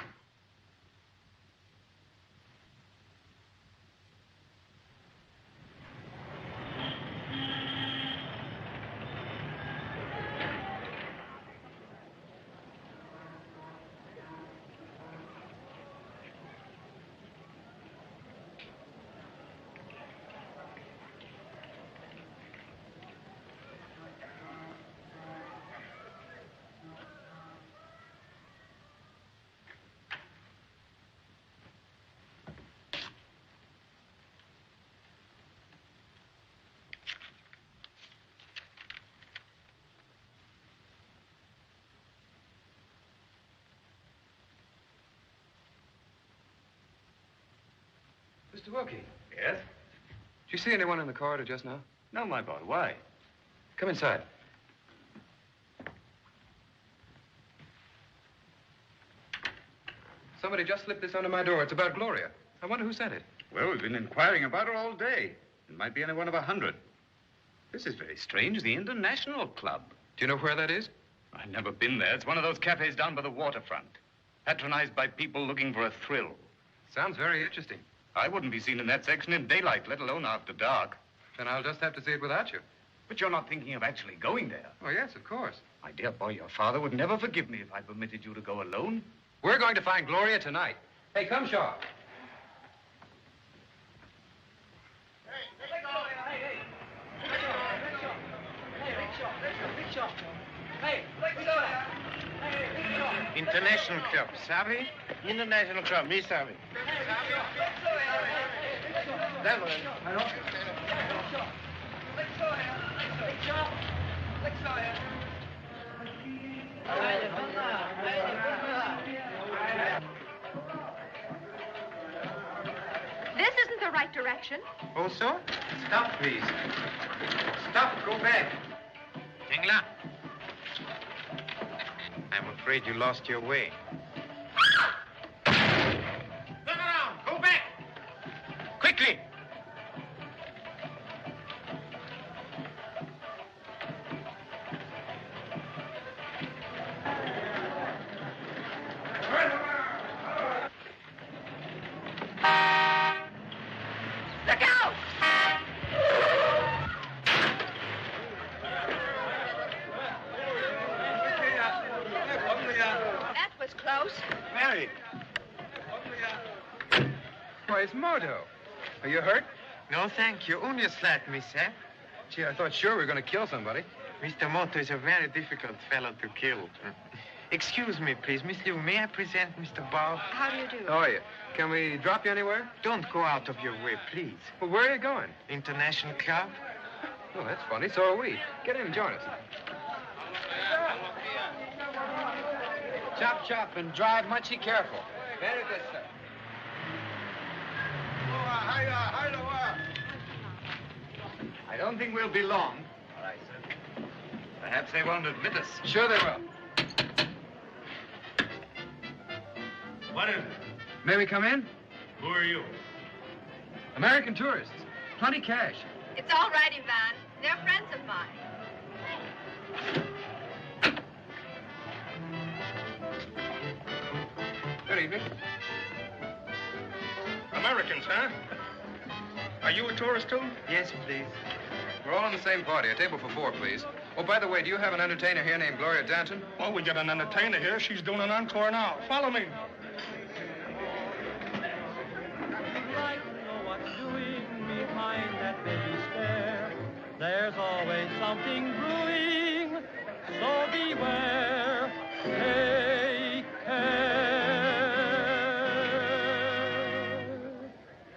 Speaker 6: Mr. Wilkie.
Speaker 12: Yes?
Speaker 6: Did you see anyone in the corridor just now?
Speaker 12: No, my boy. Why?
Speaker 6: Come inside. Somebody just slipped this under my door. It's about Gloria. I wonder who sent it.
Speaker 12: Well, we've been inquiring about her all day. It might be any one of 100. This is very strange. The International Club.
Speaker 6: Do you know where that is?
Speaker 12: I've never been there. It's one of those cafes down by the waterfront. Patronized by people looking for a thrill.
Speaker 6: Sounds very interesting.
Speaker 12: I wouldn't be seen in that section in daylight, let alone after dark.
Speaker 6: Then I'll just have to see it without you.
Speaker 12: But you're not thinking of actually going there.
Speaker 6: Oh, yes, of course.
Speaker 12: My dear boy, your father would never forgive me if I permitted you to go alone.
Speaker 6: We're going to find Gloria tonight. Hey, come, Shaw.
Speaker 1: International Club, Savi? International Club, me Savi. That one.
Speaker 14: This isn't the right direction.
Speaker 1: Oh, so? Stop, please. Stop, go back. Tingla. I'm afraid you lost your way. Turn around, go back. Quickly.
Speaker 14: Look out! That was close.
Speaker 1: Mary.
Speaker 6: Why, it's Moto. Are you hurt?
Speaker 1: No, thank you. Only a slight mishap.
Speaker 6: Gee, I thought sure we were going to kill somebody.
Speaker 1: Mr. Moto is a very difficult fellow to kill. Excuse me, please. Miss Liu, may I present Mr. Bob?
Speaker 14: How do you do?
Speaker 6: How are you? Can we drop you anywhere?
Speaker 1: Don't go out of your way, please.
Speaker 6: Well, where are you going?
Speaker 1: International Club?
Speaker 6: Oh, that's funny. So are we. Get in and join us. Chop, chop, and drive muchie careful. Very good, sir.
Speaker 12: I don't think we'll be long. All right, sir. Perhaps they won't admit us.
Speaker 6: Sure they will.
Speaker 16: What is it?
Speaker 6: May we come in?
Speaker 16: Who are you?
Speaker 6: American tourists. Plenty cash.
Speaker 14: It's all right, Ivan. They're friends of mine.
Speaker 5: Good evening. Americans, huh? Are you a tourist, too?
Speaker 1: Yes, please.
Speaker 6: We're all in the same party. A table for four, please. Oh, by the way, do you have an entertainer here named Gloria Danton?
Speaker 5: Well, we got an entertainer here. She's doing an encore now. Follow me.
Speaker 17: Behind that baby stare, there's always something brewing, so beware, take care.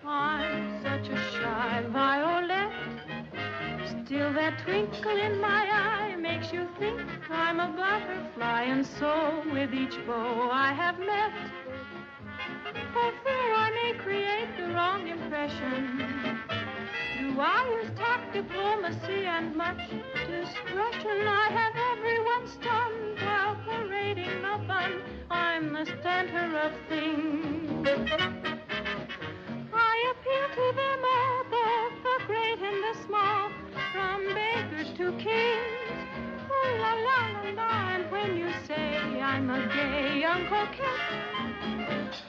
Speaker 18: I'm such a shy violet, still that twinkle in my eye makes you think I'm a butterfly, and so with each beau I have met, for fear I may create the wrong impression, do I use tact, diplomacy, and much discretion. I have everyone stunned while parading the fun. I'm the center of things. I appeal to them all, both the great and the small, from bakers to kings. Oh, la, la, la, la. And when you say I'm a gay young coquette,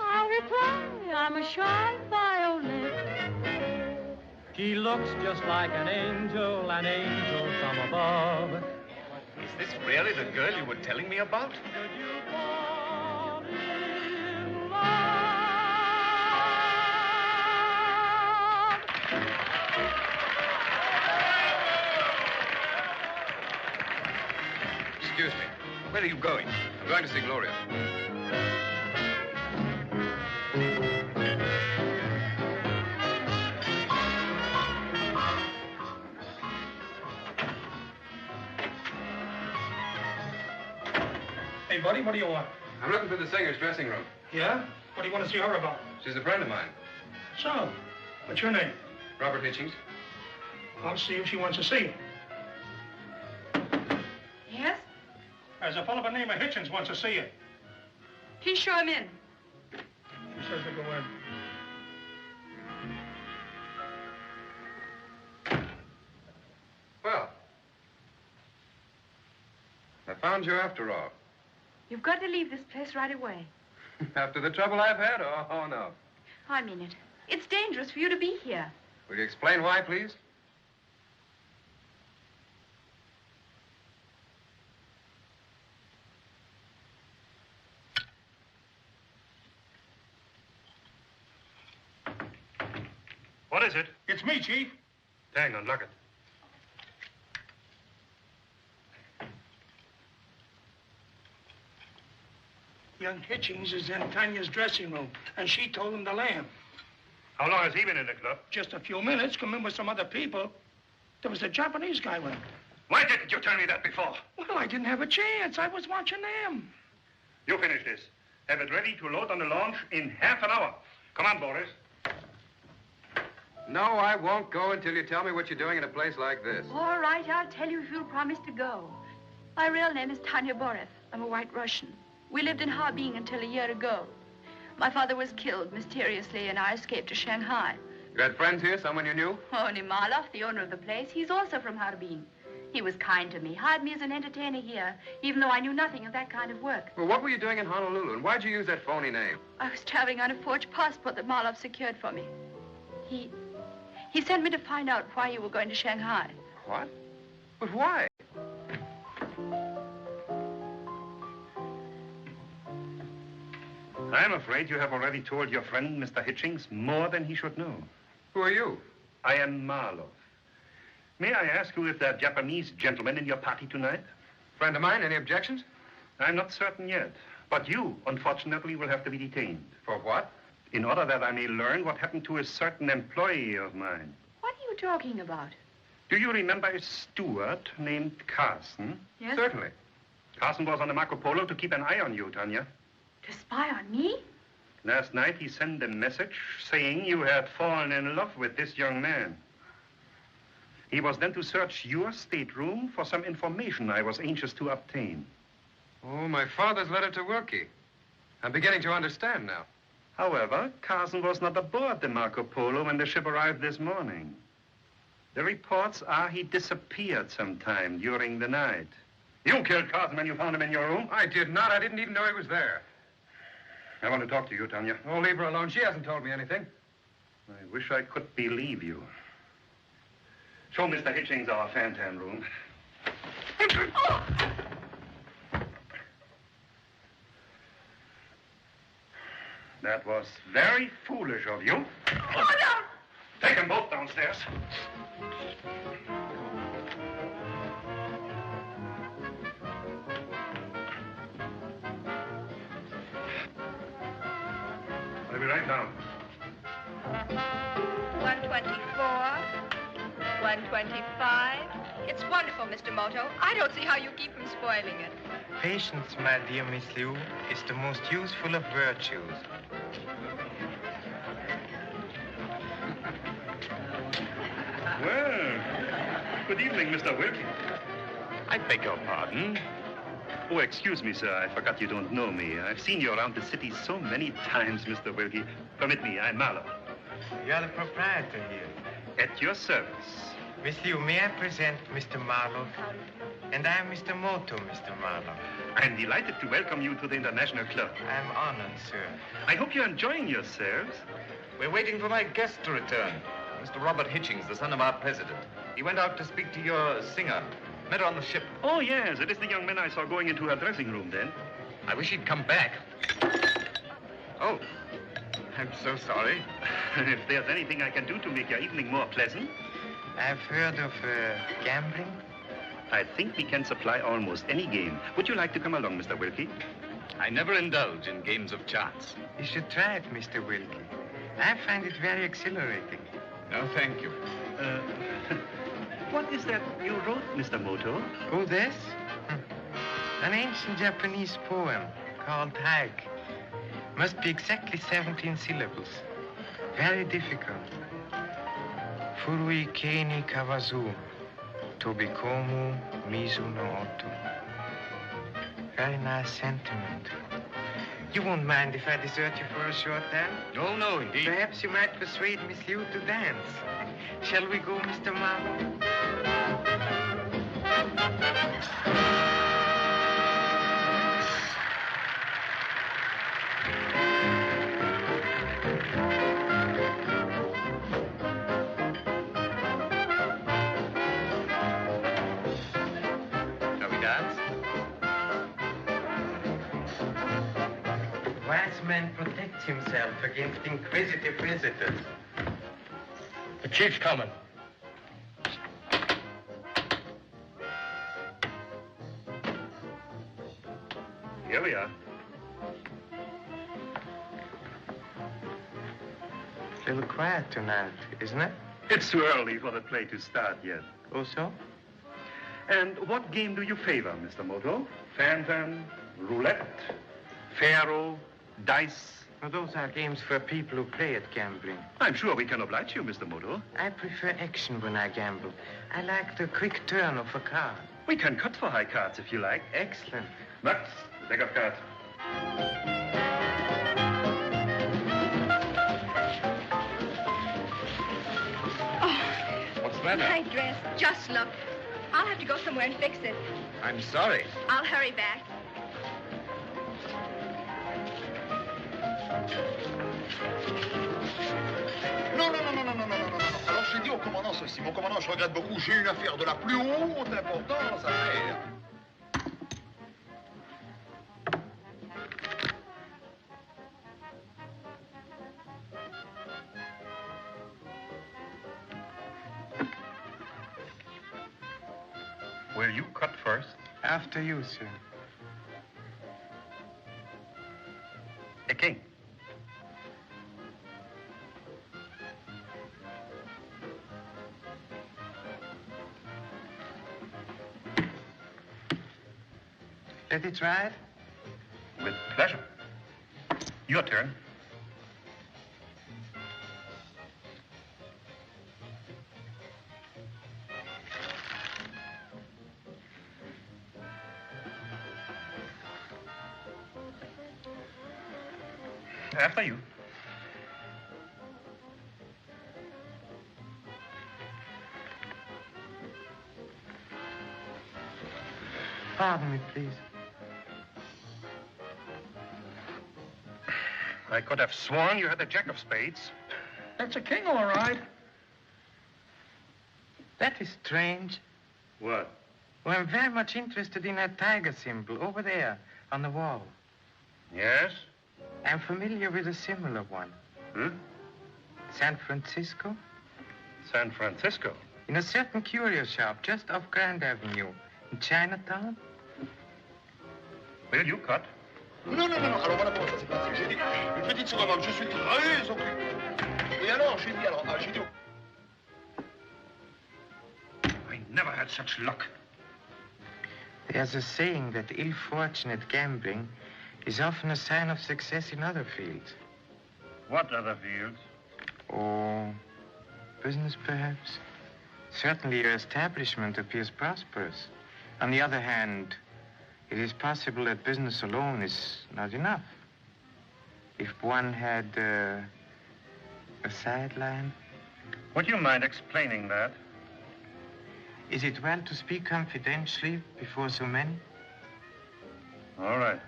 Speaker 18: I'll reply, I'm a shy violet.
Speaker 17: She looks just like an angel from above.
Speaker 2: Is this really the girl you were telling me about?
Speaker 6: Excuse me. Where are you going? I'm going to see Gloria.
Speaker 5: Hey, buddy, what do you want?
Speaker 6: I'm looking for the singer's dressing room.
Speaker 5: Yeah? What do you want to see her about?
Speaker 6: She's a friend of mine.
Speaker 5: So, what's your name?
Speaker 6: Robert Hitchings.
Speaker 5: I'll see if she wants to see you.
Speaker 10: Yes?
Speaker 5: There's a fellow by the name of Hitchings wants to see you.
Speaker 10: Please show him in.
Speaker 5: He says to go in.
Speaker 6: Well, I found you after all.
Speaker 10: You've got to leave this place right away.
Speaker 6: After the trouble I've had? Oh, no.
Speaker 10: I mean it. It's dangerous for you to be here.
Speaker 6: Will you explain why, please?
Speaker 5: What is it? It's me, Chief.
Speaker 4: Hang on, lock it.
Speaker 5: Young Hitchings is in Tanya's dressing room, and she told him to lamb.
Speaker 4: How long has he been in the club?
Speaker 5: Just a few minutes, come in with some other people. There was a Japanese guy with him.
Speaker 4: Why didn't you tell me that before?
Speaker 5: Well, I didn't have a chance. I was watching them.
Speaker 4: You finish this. Have it ready to load on the launch in half an hour. Come on, Boris.
Speaker 6: No, I won't go until you tell me what you're doing in a place like this.
Speaker 10: All right, I'll tell you if you'll promise to go. My real name is Tanya Borev. I'm a white Russian. We lived in Harbin until a year ago. My father was killed mysteriously, and I escaped to Shanghai.
Speaker 6: You had friends here, someone you knew?
Speaker 10: Only Marloff, the owner of the place. He's also from Harbin. He was kind to me, hired me as an entertainer here, even though I knew nothing of that kind of work.
Speaker 6: Well, what were you doing in Honolulu, and why'd you use that phony name?
Speaker 10: I was traveling on a forged passport that Marloff secured for me. He sent me to find out why you were going to Shanghai.
Speaker 6: What? But why?
Speaker 4: I'm afraid you have already told your friend, Mr. Hitchings, more than he should know.
Speaker 6: Who are you?
Speaker 4: I am Marloff. May I ask you if there are Japanese gentlemen in your party tonight?
Speaker 6: Friend of mine, any objections?
Speaker 4: I'm not certain yet. But you, unfortunately, will have to be detained.
Speaker 6: For what?
Speaker 4: In order that I may learn what happened to a certain employee of mine.
Speaker 10: What are you talking about?
Speaker 4: Do you remember a steward named Carson?
Speaker 10: Yes?
Speaker 6: Certainly.
Speaker 4: Carson was on the Marco Polo to keep an eye on you, Tanya.
Speaker 10: To spy on me?
Speaker 4: Last night he sent a message saying you had fallen in love with this young man. He was then to search your stateroom for some information I was anxious to obtain.
Speaker 6: Oh, my father's letter to Wilkie. I'm beginning to understand now.
Speaker 4: However, Carson was not aboard the Marco Polo when the ship arrived this morning. The reports are he disappeared sometime during the night. You killed Carson when you found him in your room?
Speaker 6: I did not. I didn't even know he was there.
Speaker 4: I want to talk to you, Tanya.
Speaker 6: Oh, leave her alone. She hasn't told me anything.
Speaker 4: I wish I could believe you. Show Mr. Hitchings our fan-tan room.
Speaker 5: Hey,
Speaker 4: That was very foolish of you.
Speaker 7: Oh, no!
Speaker 4: Take them both downstairs. I'll be right down.
Speaker 14: 124, 125. It's wonderful, Mr. Moto. I don't see how you keep from spoiling it.
Speaker 1: Patience, my dear Miss Liu, is the most useful of virtues.
Speaker 4: Well, good evening, Mr. Wilkie.
Speaker 19: I beg your pardon.
Speaker 4: Oh, excuse me, sir. I forgot you don't know me. I've seen you around the city so many times, Mr. Wilkie. Permit me, I'm Marloff.
Speaker 1: You're the proprietor here.
Speaker 4: At your service.
Speaker 1: Miss Liu, may I present Mr. Marloff? And I'm Mr. Moto, Mr. Marloff.
Speaker 4: I'm delighted to welcome you to the International Club.
Speaker 1: I'm honored, sir.
Speaker 4: I hope you're enjoying yourselves.
Speaker 12: We're waiting for my guest to return. Mr. Robert Hitchings, the son of our president. He went out to speak to your singer. Met her on the ship.
Speaker 4: Oh, yes. It is the young man I saw going into her dressing room then.
Speaker 12: I wish he'd come back. Oh, I'm so sorry.
Speaker 4: If there's anything I can do to make your evening more pleasant.
Speaker 1: I've heard of gambling.
Speaker 4: I think we can supply almost any game. Would you like to come along, Mr. Wilkie?
Speaker 12: I never indulge in games of chance.
Speaker 1: You should try it, Mr. Wilkie. I find it very exhilarating.
Speaker 12: No, thank you.
Speaker 4: What is that you wrote, Mr. Moto?
Speaker 1: Oh, this? An ancient Japanese poem called Hike. Must be exactly 17 syllables. Very difficult. Furui keni kawazu, tobikomu mizu no oto. Very nice sentiment. You won't mind if I desert you for a short time?
Speaker 12: No, no, indeed.
Speaker 1: Perhaps you might persuade Miss Liu to dance. Shall we go, Mr. Marlowe?
Speaker 12: Shall we dance?
Speaker 1: A wise man protects himself against inquisitive visitors.
Speaker 11: The chief's coming.
Speaker 4: Here we are.
Speaker 1: A little quiet tonight, isn't it?
Speaker 4: It's too early for the play to start yet.
Speaker 1: Oh, so?
Speaker 4: And what game do you favor, Mr. Moto? Phantom, roulette, faro, dice?
Speaker 1: Well, those are games for people who play at gambling.
Speaker 4: I'm sure we can oblige you, Mr. Moto.
Speaker 1: I prefer action when I gamble. I like the quick turn of a card.
Speaker 4: We can cut for high cards if you like.
Speaker 1: Excellent.
Speaker 4: Max, the deck of cards.
Speaker 12: What's the matter?
Speaker 14: My dress. Just look. I'll have to go somewhere and fix it.
Speaker 12: I'm sorry.
Speaker 14: I'll hurry back.
Speaker 20: Non. Alors j'ai dit au commandant ceci. Mon commandant, je regrette beaucoup. J'ai une affaire de la plus haute importance à faire.
Speaker 4: Will you cut first?
Speaker 1: After you, sir.
Speaker 4: A king.
Speaker 1: Let it ride?
Speaker 4: With pleasure. Your turn. After you.
Speaker 1: Pardon me, please.
Speaker 4: I could have sworn you had the jack of spades.
Speaker 5: That's a king, all right.
Speaker 1: That is strange.
Speaker 4: What?
Speaker 1: Oh, I'm very much interested in that tiger symbol over there on the wall.
Speaker 4: Yes?
Speaker 1: I'm familiar with a similar one. San Francisco?
Speaker 4: San Francisco?
Speaker 1: In a certain curio shop just off Grand Avenue in Chinatown.
Speaker 4: Will you cut?
Speaker 20: Non. Alors voilà comment ça s'est passé. J'ai dit, une petite seconde, je suis très occupé. Et alors, j'ai dit...
Speaker 16: I never had such luck.
Speaker 1: There's a saying that ill-fortunate gambling is often a sign of success in other fields.
Speaker 4: What other fields?
Speaker 1: Oh, business perhaps. Certainly your establishment appears prosperous. On the other hand, it is possible that business alone is not enough. If one had a sideline.
Speaker 4: Would you mind explaining that?
Speaker 1: Is it well to speak confidentially before so many?
Speaker 4: All right.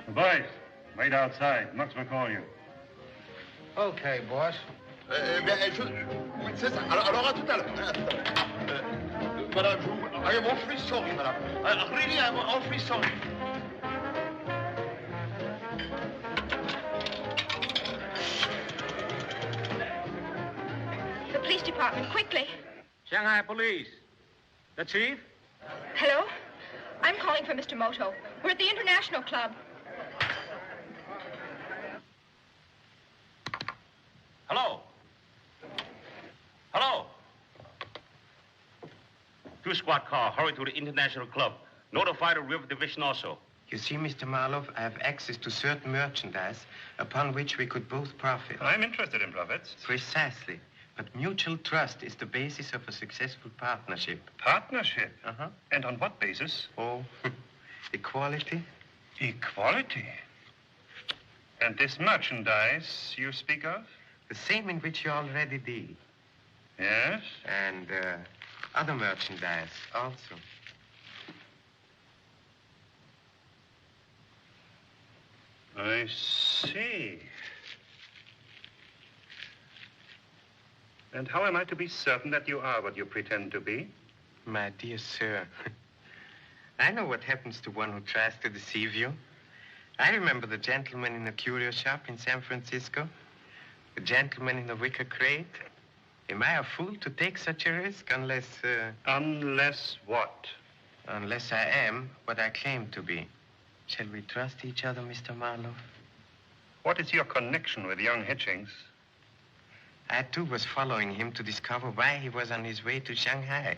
Speaker 4: Boys, wait outside. Max will call you.
Speaker 11: Okay, boss.
Speaker 20: Oui, c'est ça. Alors à tout à l'heure. Madame, I am awfully sorry, madame. Really, I am awfully sorry.
Speaker 14: The police department, quickly.
Speaker 2: Shanghai police. The chief?
Speaker 14: Hello? I'm calling for Mr. Moto. We're at the International Club.
Speaker 16: Hello? Hello? 2-squad car, hurry to the International Club. Notify the River Division also.
Speaker 1: You see, Mr. Marloff, I have access to certain merchandise upon which we could both profit.
Speaker 4: I'm interested in profits.
Speaker 1: Precisely. But mutual trust is the basis of a successful partnership.
Speaker 4: Partnership? And on what basis?
Speaker 1: Oh, equality.
Speaker 4: Equality? And this merchandise you speak of?
Speaker 1: The same in which you already deal.
Speaker 4: Yes?
Speaker 1: And other merchandise also.
Speaker 4: I see. And how am I to be certain that you are what you pretend to be?
Speaker 1: My dear sir, I know what happens to one who tries to deceive you. I remember the gentleman in the curio shop in San Francisco, the gentleman in the wicker crate. Am I a fool to take such a risk unless...
Speaker 4: Unless what?
Speaker 1: Unless I am what I claim to be. Shall we trust each other, Mr. Marloff?
Speaker 4: What is your connection with young Hitchings?
Speaker 1: I, too, was following him to discover why he was on his way to Shanghai.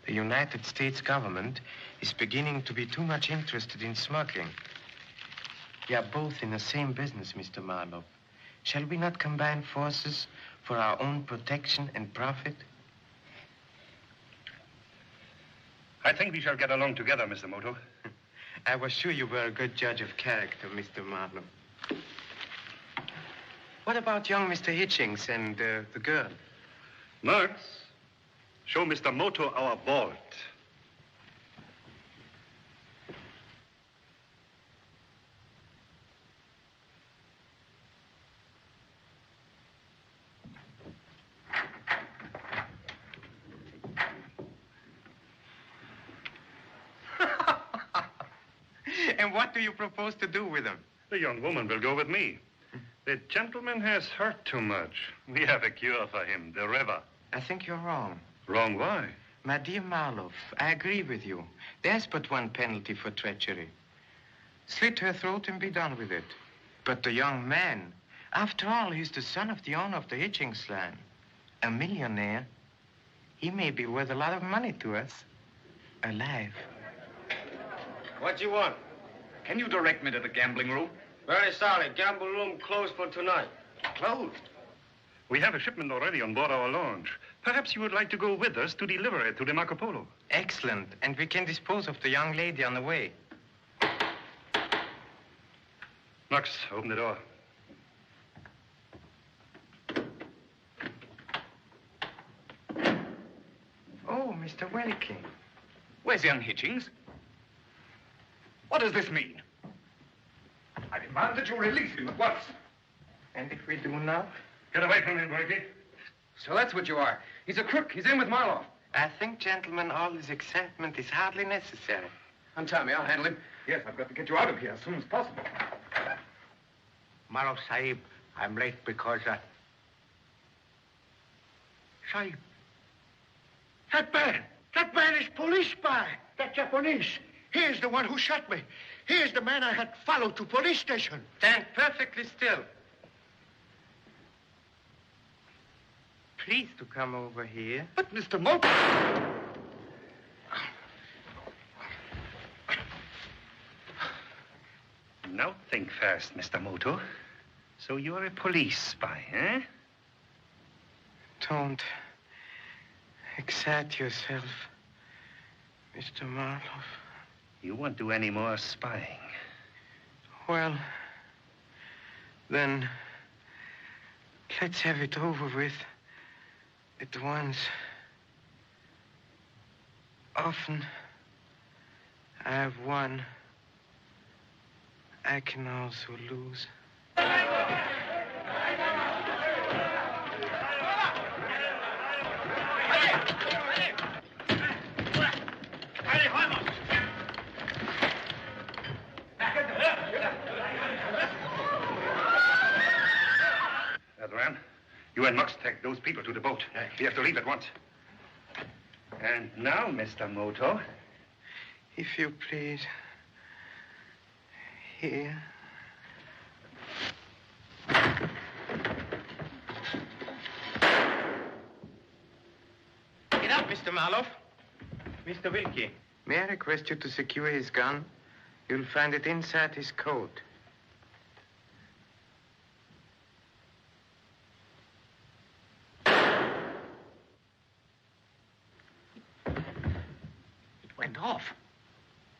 Speaker 1: The United States government is beginning to be too much interested in smuggling. We are both in the same business, Mr. Marloff. Shall we not combine forces for our own protection and profit?
Speaker 4: I think we shall get along together, Mr. Moto.
Speaker 1: I was sure you were a good judge of character, Mr. Marloff. What about young Mr. Hitchings and the girl?
Speaker 4: Marx, show Mr. Moto our vault.
Speaker 1: And what do you propose to do with him?
Speaker 4: The young woman will go with me. The gentleman has hurt too much. We have a cure for him, the river.
Speaker 1: I think you're wrong.
Speaker 4: Wrong why?
Speaker 1: My dear Marloff, I agree with you. There's but one penalty for treachery. Slit her throat and be done with it. But the young man, after all, he's the son of the owner of the Hitchings land. A millionaire. He may be worth a lot of money to us. Alive.
Speaker 2: What do you want? Can you direct me to the gambling room?
Speaker 11: Very sorry. Gamble room closed for tonight.
Speaker 2: Closed?
Speaker 4: We have a shipment already on board our launch. Perhaps you would like to go with us to deliver it to the Marco Polo.
Speaker 1: Excellent. And we can dispose of the young lady on the way.
Speaker 4: Max, open the door.
Speaker 1: Oh, Mr. Wilkie.
Speaker 2: Where's young Hitchings? What does this mean? I demand that you release him at once.
Speaker 1: And if we do now?
Speaker 4: Get away from him, Wilkie.
Speaker 6: So that's what you are. He's a crook. He's in with Marloff.
Speaker 1: I think, gentlemen, all this excitement is hardly necessary.
Speaker 3: Untie me. I'll handle him. Yes, I've got to get you out of here as soon as possible.
Speaker 15: Marloff, Sahib, I'm late because,
Speaker 11: Sahib, that man is police spy. That Japanese. He is the one who shot me. He is the man I had followed to police station.
Speaker 1: Stand perfectly still. Please to come over here.
Speaker 11: But, Mr. Moto...
Speaker 4: Now think fast, Mr. Moto. So you're a police spy, eh?
Speaker 1: Don't excite yourself, Mr. Marloff.
Speaker 4: You won't do any more spying.
Speaker 1: Well, then, let's have it over with at once. Often I have won. I can also lose.
Speaker 4: Adram, you and Mux take those people to the boat. We have to leave at once. And now, Mr. Moto.
Speaker 1: If you please. Here. Get up, Mr. Marloff. Mr. Wilkie, may I request you to secure his gun? You'll find it inside his coat.
Speaker 11: It went off.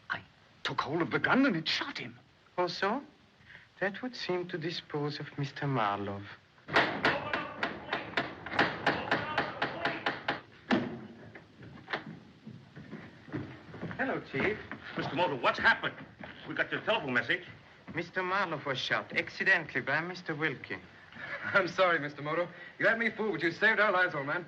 Speaker 11: I took hold of the gun and it shot him.
Speaker 1: Oh, so? That would seem to dispose of Mr. Marloff. Hello, Chief.
Speaker 16: Mr. Moto, what's happened? We got your telephone message.
Speaker 1: Mr. Marloff was shot accidentally by Mr. Wilkie.
Speaker 6: I'm sorry, Mr. Moto. You had me fooled, but you saved our lives, old man.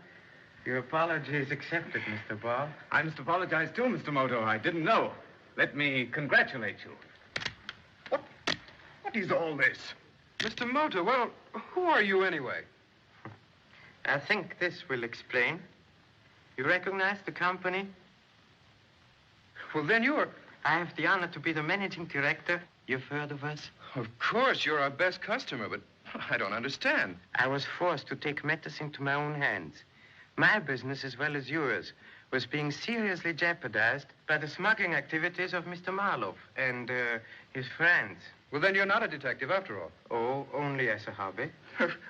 Speaker 1: Your apology is accepted, Mr. Ball.
Speaker 3: I must apologize too, Mr. Moto. I didn't know. Let me congratulate you.
Speaker 11: What is all this?
Speaker 6: Mr. Moto, well, who are you anyway?
Speaker 1: I think this will explain. You recognize the company?
Speaker 6: Well, then you're...
Speaker 1: I have the honor to be the managing director. You've heard of us?
Speaker 6: Of course, you're our best customer, but I don't understand.
Speaker 1: I was forced to take matters into my own hands. My business, as well as yours, was being seriously jeopardized by the smuggling activities of Mr. Marloff and his friends.
Speaker 6: Well, then you're not a detective after all.
Speaker 1: Oh, only as a hobby.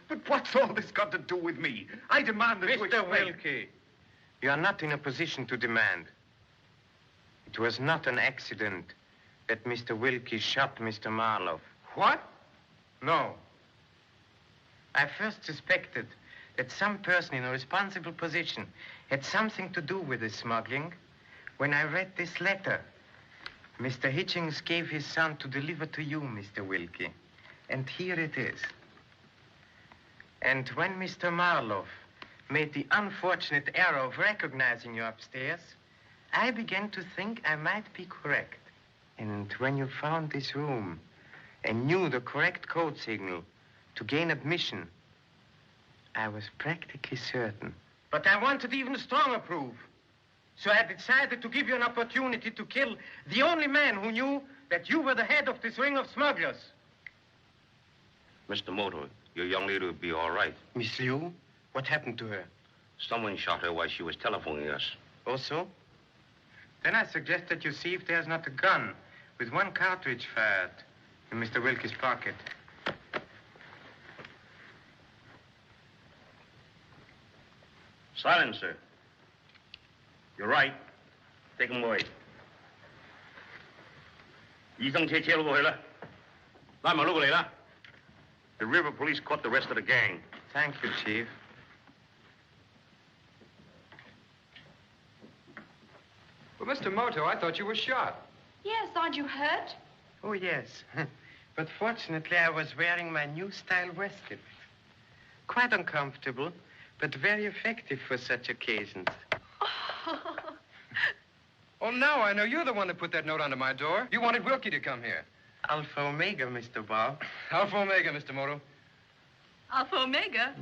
Speaker 11: But what's all this got to do with me? I demand that you
Speaker 1: Mr.
Speaker 11: explain.
Speaker 1: Wilkie, you are not in a position to demand. It was not an accident that Mr. Wilkie shot Mr. Marloff.
Speaker 6: What?
Speaker 1: No. I first suspected that some person in a responsible position had something to do with this smuggling when I read this letter. Mr. Hitchings gave his son to deliver to you, Mr. Wilkie. And here it is. And when Mr. Marloff made the unfortunate error of recognizing you upstairs, I began to think I might be correct. And when you found this room and knew the correct code signal to gain admission, I was practically certain. But I wanted even stronger proof. So I decided to give you an opportunity to kill the only man who knew that you were the head of this ring of smugglers.
Speaker 16: Mr. Moto, your young lady will be all right.
Speaker 1: Miss Liu? What happened to her?
Speaker 16: Someone shot her while she was telephoning us.
Speaker 1: Oh, so? Then I suggest that you see if there's not a gun with one cartridge fired in Mr. Wilkie's pocket.
Speaker 16: Silence, sir. You're right. Take him away. 醫生車車過去啦，拉埋路嚟啦。The river police caught the rest of the gang.
Speaker 1: Thank you, Chief.
Speaker 6: Well, Mr. Moto, I thought you were shot.
Speaker 10: Yes, aren't you hurt?
Speaker 1: Oh, yes. But fortunately, I was wearing my new style waistcoat. Quite uncomfortable, but very effective for such occasions.
Speaker 10: Oh,
Speaker 6: Oh, now I know you're the one that put that note under my door. You wanted Wilkie to come here.
Speaker 1: Alpha Omega, Mr. Bob.
Speaker 6: Alpha Omega, Mr. Moto.
Speaker 7: Alpha Omega?